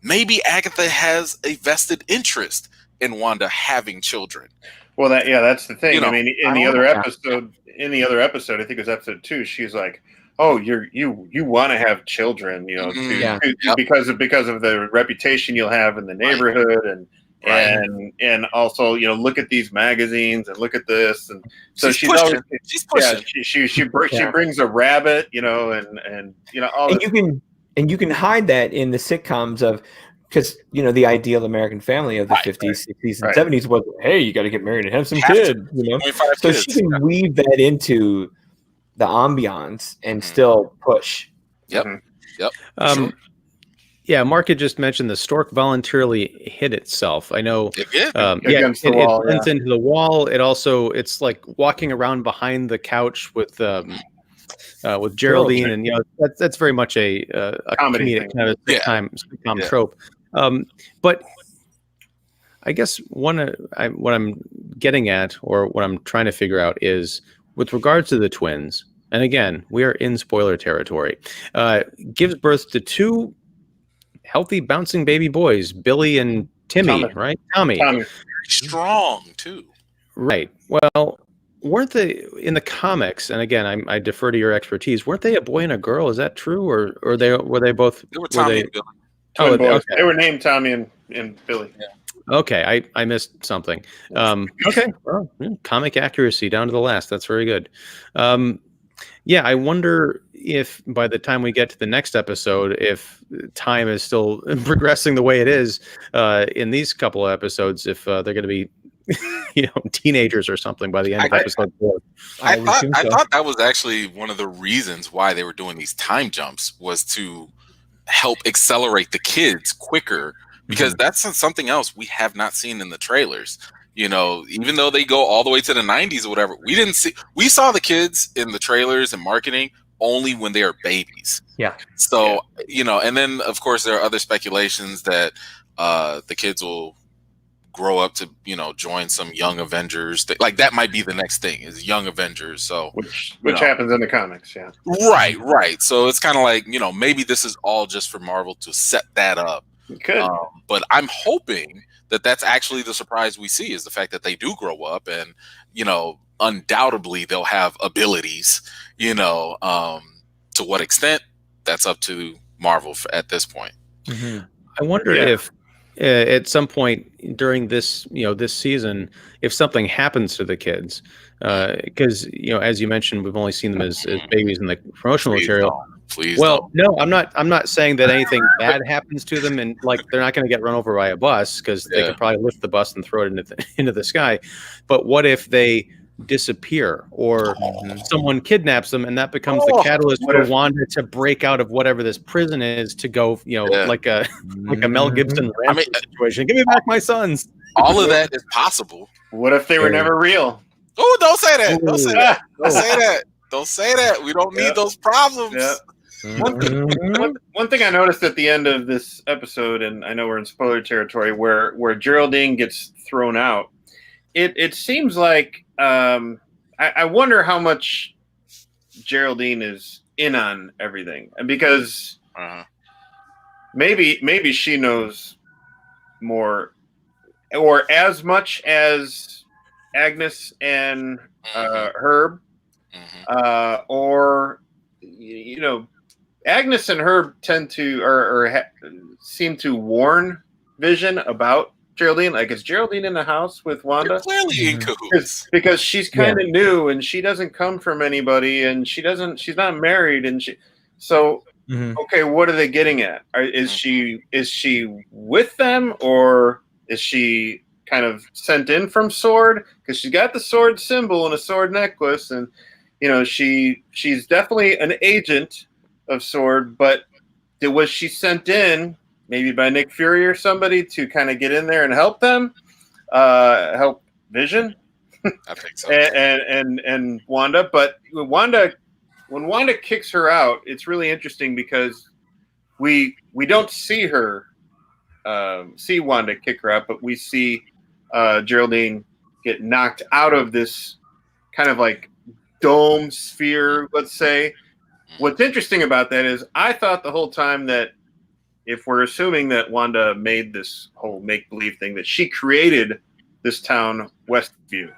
maybe Agatha has a vested interest in Wanda having children. Well, that's the thing. I mean, in the other episode, I think it was episode 2, she's like, "Oh, you want to have children, because of the reputation you'll have in the neighborhood, and also, look at these magazines and look at this." And so she's pushing. She brings a rabbit, and all. And you can hide that in the sitcoms of, because the ideal American family of the 50s, 60s, and 70s was, hey, you got to get married and have some kids. So she can weave that into the ambiance and still push. Yep. Sure. Yeah, Mark had just mentioned the stork voluntarily hit itself. I know. It did. Against the wall, it runs into the wall. It's like walking around behind the couch with Geraldine, and that's very much a comedic kind of sitcom trope. But I guess what I'm getting at, or what I'm trying to figure out, is with regards to the twins, and again, we are in spoiler territory, gives birth to 2 healthy bouncing baby boys, Billy and Timmy, right? Tommy. Strong too. Right. Well, weren't they in the comics? And again, I defer to your expertise. Weren't they a boy and a girl? Is that true, or were they both? They were Tommy and Billy. Okay. They were named Tommy and Billy. Yeah. Okay, I missed something. Okay, well, comic accuracy down to the last. That's very good. I wonder if by the time we get to the next episode, if time is still progressing the way it is in these couple of episodes, if they're going to be, teenagers or something by the end of episode 4. I thought that was actually one of the reasons why they were doing these time jumps, was to help accelerate the kids quicker. Because that's something else we have not seen in the trailers. Even though they go all the way to the 90s or whatever, we saw the kids in the trailers and marketing only when they are babies. Yeah. So, and then of course there are other speculations that the kids will grow up to, join some young Avengers. Like that might be the next thing, is young Avengers. So which happens in the comics. Yeah. Right. So it's kind of like, maybe this is all just for Marvel to set that up. Good. But I'm hoping that that's actually the surprise we see, is the fact that they do grow up, and undoubtedly they'll have abilities. To what extent, that's up to Marvel at this point. I wonder if at some point during this this season, if something happens to the kids, because as you mentioned, we've only seen them as babies in the promotional material. Please. Well, no, I'm not saying that anything bad happens to them, and like they're not going to get run over by a bus, because they could probably lift the bus and throw it into the sky. But what if they disappear, or someone kidnaps them, and that becomes the catalyst for Wanda to break out of whatever this prison is, to go, like a Mel Gibson situation. Give me back my sons. All of that is possible. What if they were never real? Oh, don't say that. Don't say that. Don't say that. Don't say that. We don't need those problems. Yeah. One thing I noticed at the end of this episode, and I know we're in spoiler territory, where Geraldine gets thrown out, it seems like I wonder how much Geraldine is in on everything, and because maybe she knows more, or as much as Agnes and Herb, or Agnes and Herb tend to seem to warn Vision about Geraldine. Like, is Geraldine in the house with Wanda? They're clearly in cahoots. Because she's kind of new, and she doesn't come from anybody, and she's not married, and okay, what are they getting at? Is she with them, or is she kind of sent in from Sword, because she got the Sword symbol and a sword necklace, and she's definitely an agent of Sword, but was she sent in maybe by Nick Fury or somebody to kind of get in there and help them, help Vision? I think so. and Wanda, but when Wanda kicks her out, it's really interesting because we don't see her see Wanda kick her out, but we see Geraldine get knocked out of this kind of like dome sphere, let's say. What's interesting about that is I thought the whole time that if we're assuming that Wanda made this whole make-believe thing, that she created this town, Westview.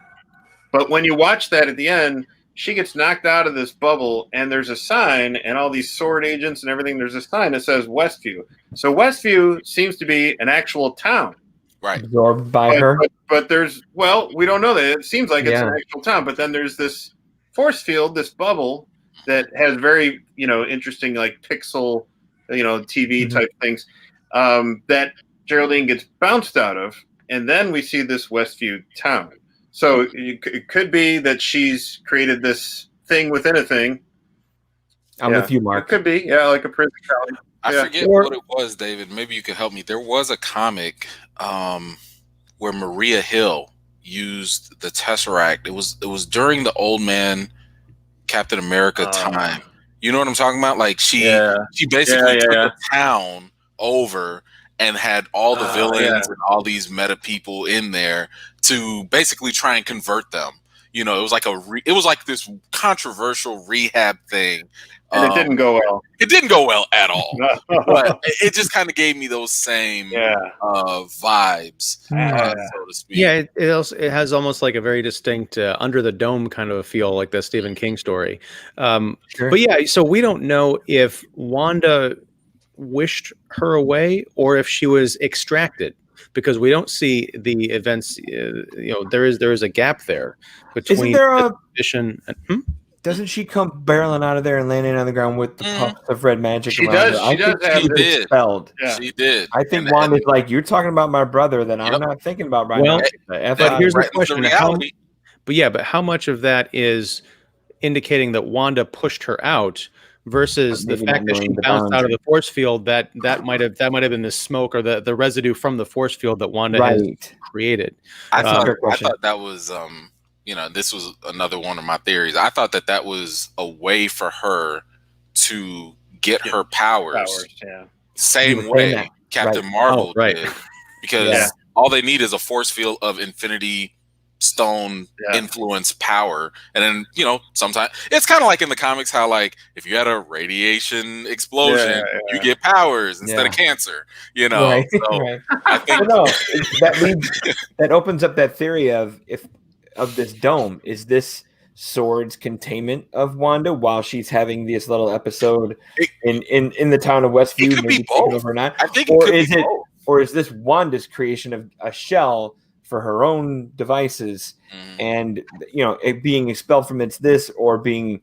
But when you watch that at the end, she gets knocked out of this bubble, and there's a sign, and all these sword agents and everything, there's a sign that says Westview. So Westview seems to be an actual town. Right. Absorbed by her. But there's, we don't know that. It seems like it's an actual town, but then there's this force field, this bubble, that has very, interesting, like, pixel, TV type things that Geraldine gets bounced out of, and then we see this Westview town. So it could be that she's created this thing within a thing. I'm with you, Mark. It could be, like a prison colony. I forget what it was, David. Maybe you could help me. There was a comic where Maria Hill used the Tesseract. It was during the Old Man Captain America time. You know what I'm talking about? Like she basically took the town over and had all the villains and all these meta people in there to basically try and convert them. It was like it was like this controversial rehab thing. And it didn't go well. It didn't go well at all. But it just kind of gave me those same vibes, so to speak. Yeah, it has almost like a very distinct Under the Dome kind of a feel, like the Stephen King story. Sure. But yeah, so we don't know if Wanda wished her away or if she was extracted, because we don't see the events. There is a gap there between. Isn't there a Vision and Doesn't she come barreling out of there and landing on the ground with the puffs of red magic? She around does. her? I think She she's did. expelled. Yeah. She did. I think Wanda's like, you're talking about my brother, then I'm not thinking about right now. But here's the question: reality. But how much of that is indicating that Wanda pushed her out versus the fact that she bounced out of the force field? That might have been the smoke or the residue from the force field that Wanda has created. I thought that was this was another one of my theories. I thought that was a way for her to get her powers. Same way Captain Marvel did. Because all they need is a force field of Infinity Stone influence power. And then, sometimes it's kind of like in the comics how, like, if you had a radiation explosion, you get powers instead of cancer, Right. So Right. I think that opens up that theory of this dome. Is this Sword's containment of Wanda while she's having this little episode in the town of Westview? It could be both. Or not? I think it could be both. Or is this Wanda's creation of a shell for her own devices, and it being expelled from this, or being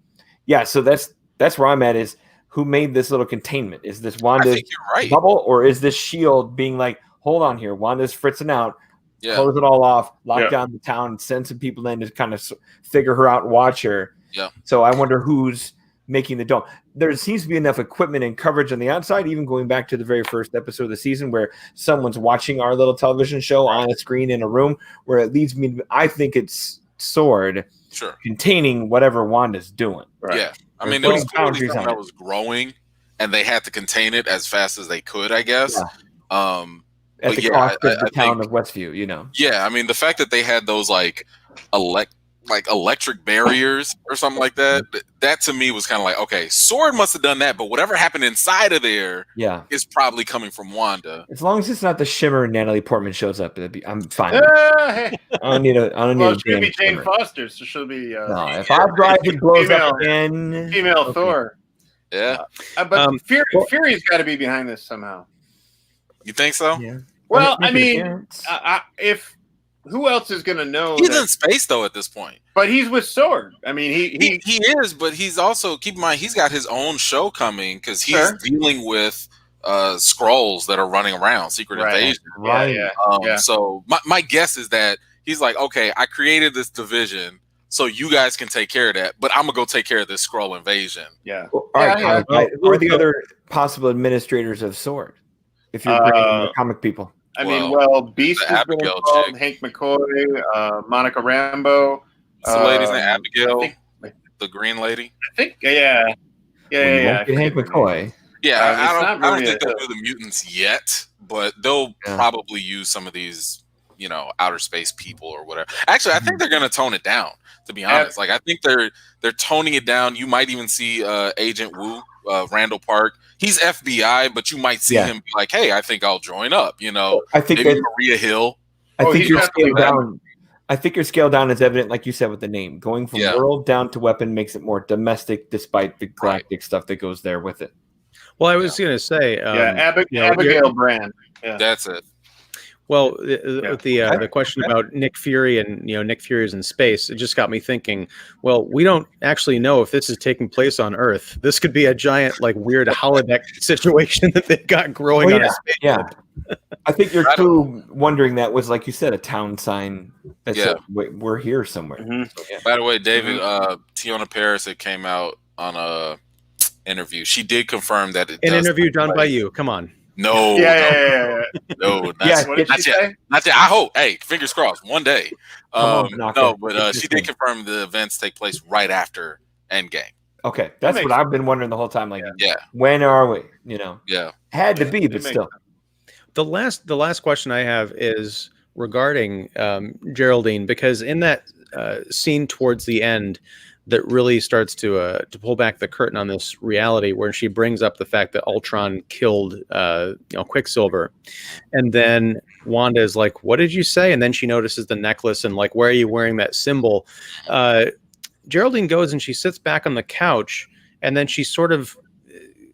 so that's where I'm at, is who made this little containment? Is this Wanda's bubble, or is this shield being like, hold on here, Wanda's fritzing out, close it all off, lock down the town, send some people in to kind of figure her out and watch her. So I wonder who's making the dome. There seems to be enough equipment and coverage on the outside, even going back to the very first episode of the season, where someone's watching our little television show on a screen in a room, where it leads me to, I think it's Sword containing whatever Wanda's doing. Yeah. I mean, it was clearly something that was growing, and they had to contain it as fast as they could, I guess. At the cost of the town of Westview, Yeah, I mean, the fact that they had those like electric barriers or something like that, that to me was kind of like, okay, Sword must have done that, but whatever happened inside of there is probably coming from Wanda. As long as it's not the Shimmer Natalie Portman shows up, I'm fine. I don't need a she'll be Jane Foster, so she'll be if our bride blows up again, female Thor. Yeah. But Fury's got to be behind this somehow. You think so? Yeah. Well, I mean, if who else is going to know? He's in space though at this point. But he's with Sword. I mean, he is, but he's also, keep in mind, he's got his own show coming because he's dealing with Skrulls that are running around, Secret Invasion. Right. So my guess is that he's like, okay, I created this division so you guys can take care of that, but I'm gonna go take care of this Skrull invasion. Yeah. Well, all right, who are the other possible administrators of SWORD? If you're bringing in the comic people, I mean, Beast the has been Abigail involved, chick. Hank McCoy, Monica Rambeau. The lady's name Abigail, I think, the green lady. yeah. Hank McCoy. Yeah, it's I don't think they'll do the mutants yet, but they'll probably use some of these, outer space people or whatever. Actually, I think they're going to tone it down. To be honest, like I think they're toning it down. You might even see Agent Wu, Randall Park. He's FBI, but you might see him be like, "Hey, I think I'll join up." I think maybe Maria Hill. I think you're scaled down. I think your scale down is evident, like you said, with the name. Going from world down to weapon makes it more domestic, despite the galactic stuff that goes there with it. Well, I was going to say, Abigail Brand. Yeah. That's it. Well, the question about Nick Fury and Nick Fury's in space, it just got me thinking. Well, we don't actually know if this is taking place on Earth. This could be a giant, weird holodeck situation that they've got growing on a spaceship. Yeah, I think your crew wondering that was, like you said, a town sign that said we're here somewhere. Mm-hmm. So, By the way, David, Tiona Paris, it came out on a interview. She did confirm that an interview done by you. Come on. No, no, what did she say? Not yet. I hope. Hey, fingers crossed. One day. No, but she did confirm the events take place right after Endgame. Okay, that's what I've been wondering the whole time. When are we? Yeah, had to be, but still. The last question I have is regarding Geraldine, because in that scene towards the end, that really starts to pull back the curtain on this reality, where she brings up the fact that Ultron killed Quicksilver, and then Wanda is like, "What did you say?" And then she notices the necklace and where are you wearing that symbol? Geraldine goes and she sits back on the couch, and then she sort of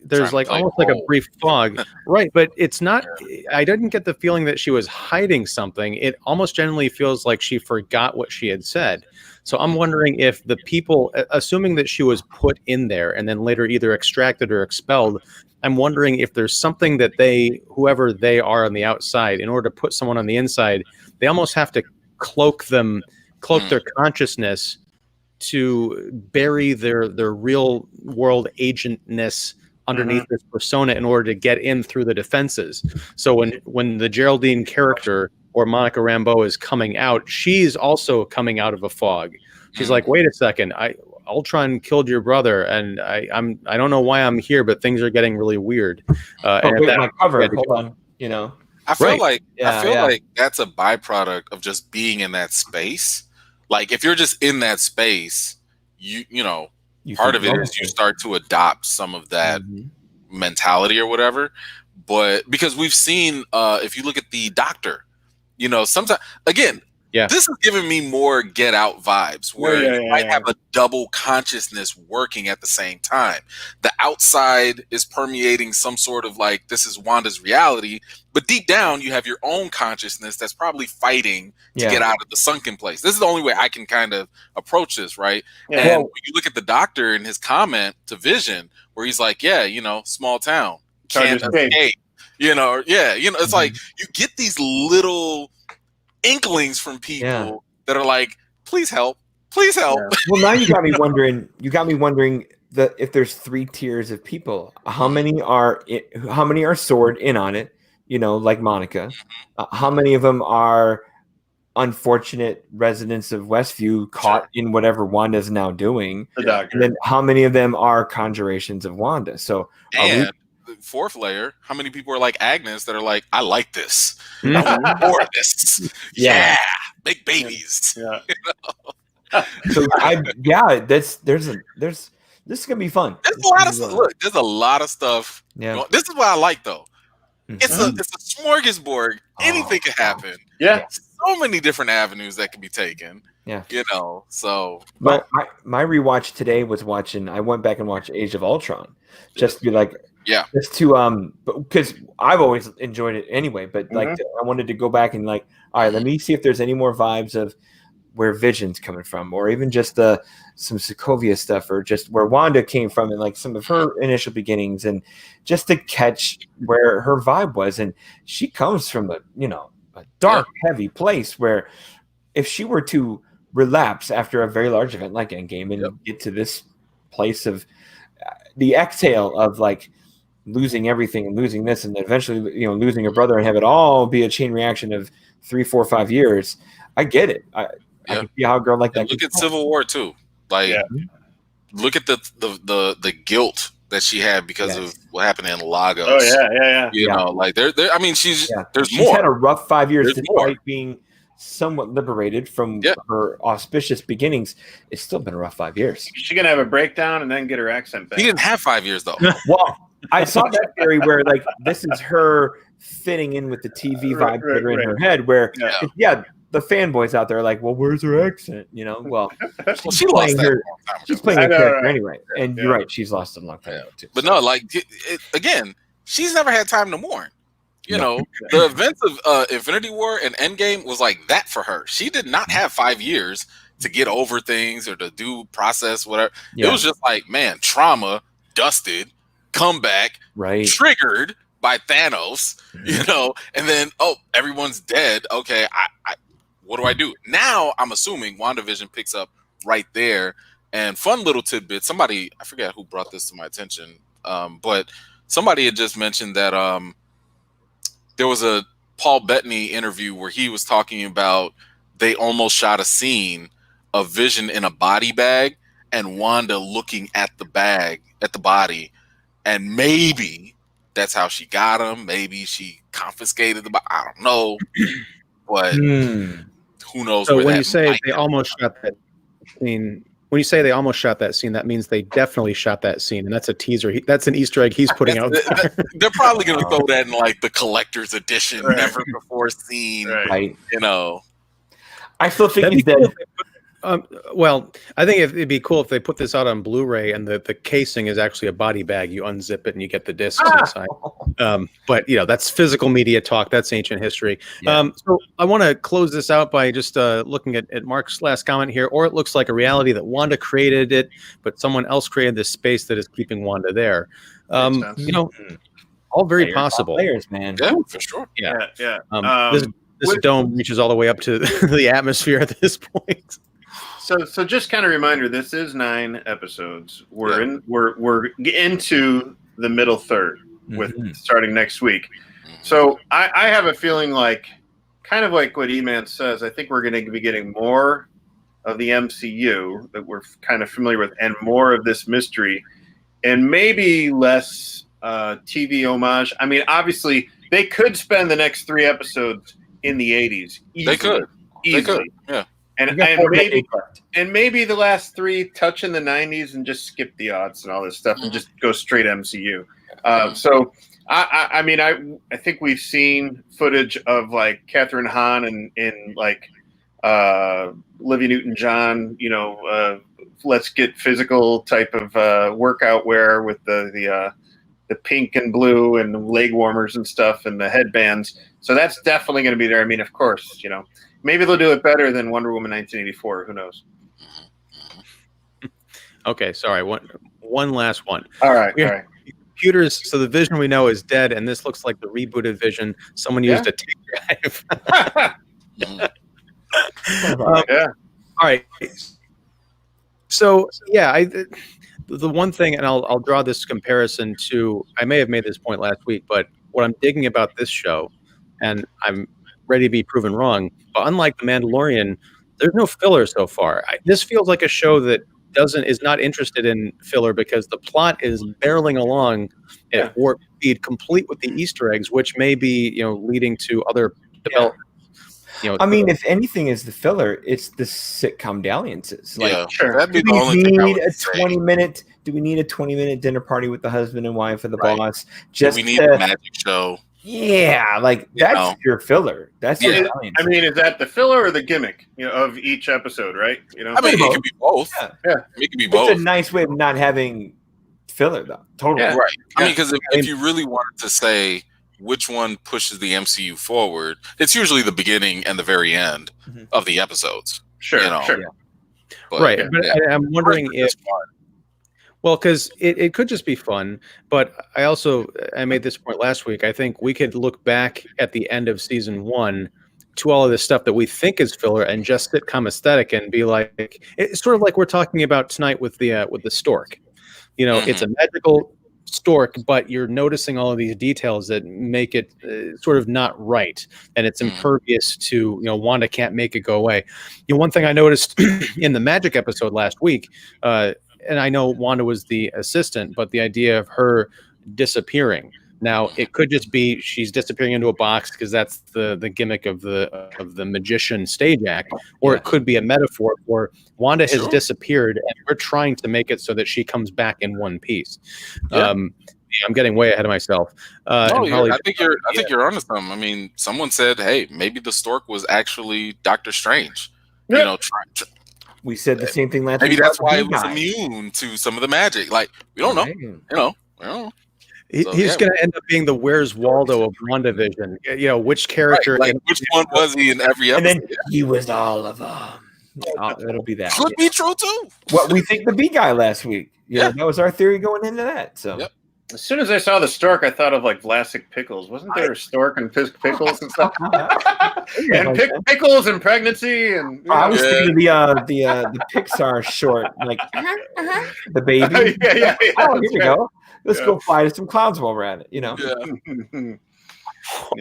there's almost like a brief fog, right? But it's not. I didn't get the feeling that she was hiding something. It almost generally feels like she forgot what she had said. So I'm wondering if the people, assuming that she was put in there and then later either extracted or expelled, I'm wondering if there's something that whoever they are on the outside, in order to put someone on the inside, they almost have to cloak their consciousness to bury their real world agentness underneath this persona in order to get in through the defenses. So when the Geraldine character or Monica Rambeau is coming out, she's also coming out of a fog. She's like, wait a second, Ultron killed your brother, and I don't know why I'm here, but things are getting really weird. My cover, hold on, I feel like that's a byproduct of just being in that space. Like if you're just in that space, you part of it is you start to adopt some of that mentality or whatever. But because we've seen, if you look at the Doctor, sometimes this is giving me more Get Out vibes, where you might have a double consciousness working at the same time. The outside is permeating some sort of this is Wanda's reality, but deep down you have your own consciousness that's probably fighting to get out of the sunken place. This is the only way I can kind of approach this, right? And when you look at the Doctor and his comment to Vision, where he's like, small town, can't escape. It's like you get these little inklings from people that are like, please help. Well, now you got me wondering that if there's 3 tiers of people, how many are sword in on it, like Monica, how many of them are unfortunate residents of Westview caught in whatever Wanda's now doing, and then how many of them are conjurations of Wanda? So the 4th layer, how many people are like Agnes that are like, I like this. I want more of this. Yeah. Make babies. So this is gonna be fun. There's a lot of stuff. Yeah. This is what I like though. It's a smorgasbord. Anything can happen. Yeah. So many different avenues that can be taken. Yeah. So my rewatch today was I went back and watched Age of Ultron just to be like, just to because I've always enjoyed it anyway, but I wanted to go back and all right, let me see if there's any more vibes of where Vision's coming from, or even just some Sokovia stuff, or just where Wanda came from, and like some of her initial beginnings, and just to catch where her vibe was. And she comes from a dark, heavy place where if she were to relapse after a very large event like Endgame and get to this place of the exhale of like losing everything and losing this, and eventually losing a brother, and have it all be a chain reaction of 3, 4, 5 years. I get it. I can see how a girl like that. Look at Civil War too. Like, look at the guilt that she had because of what happened in Lagos. Oh yeah. You know, like there's she's more. had a rough 5 years There's despite more. being somewhat liberated from her auspicious beginnings. It's still been a rough 5 years. She's gonna have a breakdown and then get her accent back. He didn't have 5 years though. Well, I saw that theory where like this is her fitting in with the TV vibe that are in her head, where the fanboys out there are like, well, where's her accent? Well, she lost that. She's playing a character anyway, and you're right, she's lost it a long time ago too. But no, like again, she's never had time to mourn. The events of Infinity War and Endgame was like that for her. She did not have 5 years to get over things or to do process whatever. It was just like, man, trauma, dusted, comeback, triggered by Thanos, and then everyone's dead. Okay, I what do I do now? I'm assuming WandaVision picks up right there. And fun little tidbit. Somebody, I forget who brought this to my attention, but somebody had just mentioned that there was a Paul Bettany interview where he was talking about they almost shot a scene of Vision in a body bag and Wanda looking at the bag, at the body, and maybe that's how she got him. Maybe she confiscated the body. I don't know, but who knows? So where when that you say might they have almost shot that scene, when you say they almost shot that scene, that means they definitely shot that scene, and that's a teaser. That's an Easter egg he's putting out there. They're probably going to throw that in like the collector's edition, never before seen. Right. I still think he's dead. Well, I think it'd be cool if they put this out on Blu-ray and the casing is actually a body bag. You unzip it and you get the disc inside. But that's physical media talk. That's ancient history. So I want to close this out by just looking at Mark's last comment here. Or it looks like a reality that Wanda created it, but someone else created this space that is keeping Wanda there. All very possible. Players, man. Yeah, for sure. This dome reaches all the way up to the atmosphere at this point. So just kind of reminder, this is 9 episodes. We're into the middle third with starting next week. So I have a feeling like, kind of like what EMan says, I think we're going to be getting more of the MCU that we're kind of familiar with, and more of this mystery, and maybe less TV homage. I mean, obviously, they could spend the next 3 episodes in the 80s. Easily, They could. Easily. Yeah. And maybe the last 3 touch in the 90s and just skip the odds and all this stuff and just go straight MCU. So I mean I think we've seen footage of like Catherine Hahn and like Olivia Newton-John, let's get physical type of workout wear with the pink and blue and the leg warmers and stuff and the headbands. So that's definitely going to be there. I mean, of course, maybe they'll do it better than Wonder Woman 1984. Who knows? Okay, sorry. One last one. All right. Computers. So the Vision we know is dead, and this looks like the rebooted Vision. Someone used a tape drive. All right. So the one thing, and I'll draw this comparison to. I may have made this point last week, but what I'm digging about this show, and I'm ready to be proven wrong, but unlike The Mandalorian, there's no filler so far. This feels like a show that is not interested in filler because the plot is barreling along at warp speed, complete with the Easter eggs, which may be leading to other developments. I mean, if anything is the filler, it's the sitcom dalliances. Like, that'd be do the only thing I we need would a say. 20-minute? Do we need a 20-minute dinner party with the husband and wife of the boss? Do we need a magic show? Yeah, like that's your filler. That's your dalliance. I mean, is that the filler or the gimmick of each episode, right? I mean, it could be both. Yeah. It could be both. It's a nice way of not having filler, though. Totally. Right. I mean, because if you really wanted to say which one pushes the MCU forward, it's usually the beginning and the very end of the episodes. Sure, you know. sure. Yeah. But, Right. yeah, But yeah. I'm wondering if, well, because it could just be fun, but I made this point last week. I think we could look back at the end of season 1 to all of this stuff that we think is filler and just sitcom aesthetic and be like, it's sort of like we're talking about tonight with the stork. You know, it's a magical stork, but you're noticing all of these details that make it sort of not right, and it's impervious to, Wanda can't make it go away. One thing I noticed in the magic episode last week, and I know Wanda was the assistant, but the idea of her disappearing. Now, it could just be she's disappearing into a box because that's the gimmick of the magician stage act, or it could be a metaphor for Wanda has disappeared and we're trying to make it so that she comes back in one piece. I'm getting way ahead of myself. I think you're onto something. I mean, someone said, "Hey, maybe the stork was actually Doctor Strange." Yeah. You know, We said the same thing last maybe week. that's about why the it was guy. immune to some of the magic. Like, we don't know. Right. You know, we don't know. He's going to end up being the Where's Waldo of WandaVision. Which character? Right, like, which one was he in every episode? And then he was all of them. It'll be that. Could be true too. What we think the B guy last week. That was our theory going into that. So. Yep. As soon as I saw the stork, I thought of like Vlasic pickles. Wasn't there a stork and pickles and stuff? And pickles and pregnancy and. I was thinking of the Pixar short, like the baby. Yeah. Oh, here we go. Let's go fly to some clouds while we're at it. Yeah.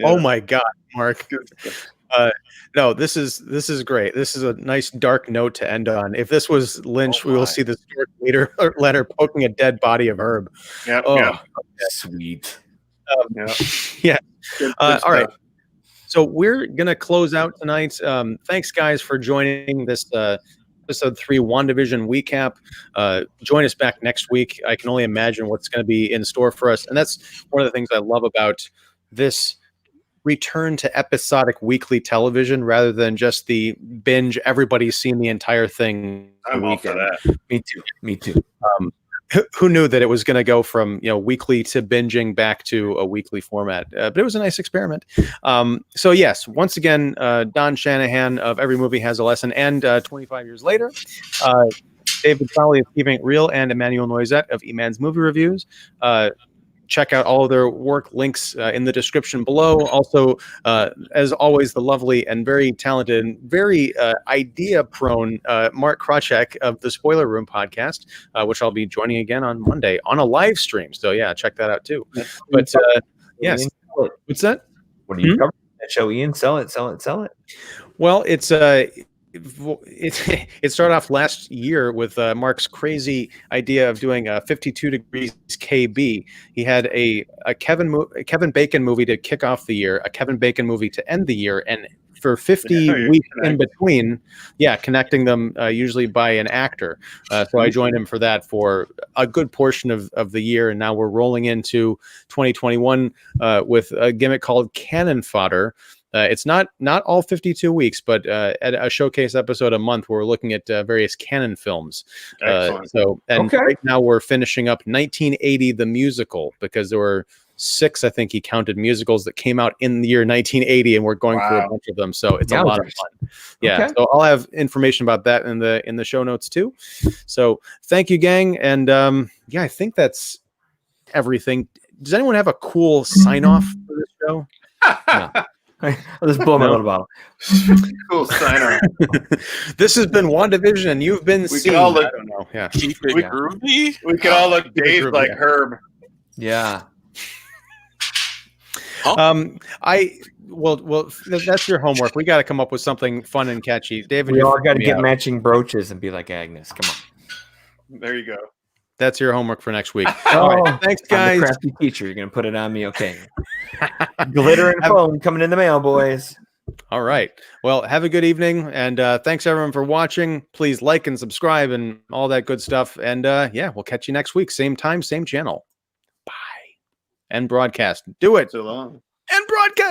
Oh my God, Mark. No, this is great. This is a nice dark note to end on. If this was Lynch, we will see the stork letter poking a dead body of Herb. Yep, Sweet. Yeah. Good all right. stuff. So we're gonna close out tonight. Thanks, guys, for joining this episode 3 WandaVision Wecap. Join us back next week. I can only imagine what's going to be in store for us, and that's one of the things I love about this return to episodic weekly television rather than just the binge. Everybody's seen the entire thing. I'm all for that. Me too. Who knew that it was going to go from weekly to binging back to a weekly format? But it was a nice experiment. So yes, once again, Don Shanahan of Every Movie Has a Lesson, and 25 years later, David Fowlie of Keeping It Real, and Emmanuel Noisette of EMan's Movie Reviews. Check out all of their work, links in the description below. Also, as always, the lovely and very talented and very idea-prone Mark Krawczyk of the Spoiler Room podcast, which I'll be joining again on Monday on a live stream. So yeah, check that out too. But yes, what's that? What do you cover? That show, Ian? Sell it. Well, it started off last year with Mark's crazy idea of doing 52 Degrees KB. He had a Kevin Bacon movie to kick off the year, a Kevin Bacon movie to end the year, and for 50 weeks in between, connecting them usually by an actor. So I joined him for that for a good portion of the year, and now we're rolling into 2021 with a gimmick called Cannon Fodder. It's not all 52 weeks, but at a showcase episode a month where we're looking at various canon films. Right now we're finishing up 1980, the musical, because there were 6, I think he counted, musicals that came out in the year 1980, and we're going through a bunch of them. So it's a lot of fun. Yeah. Okay. So I'll have information about that in the show notes too. So thank you, gang. And I think that's everything. Does anyone have a cool sign off for this show? No. I'll just blow my little bottle. Cool sign off. This has been WandaVision, and you've been seen. I don't know. Yeah. Keep it groovy. We could all look dazed like Herb. Yeah. Huh? Well, that's your homework. We got to come up with something fun and catchy. David, we all got to get matching brooches and be like Agnes. Come on. There you go. That's your homework for next week. All right. Thanks, guys. I'm the crafty teacher. You're going to put it on me. Okay. Glitter and foam coming in the mail, boys. All right. Well, have a good evening. And thanks, everyone, for watching. Please like and subscribe and all that good stuff. And we'll catch you next week. Same time, same channel. Bye. End broadcast. Do it. So long. End broadcast.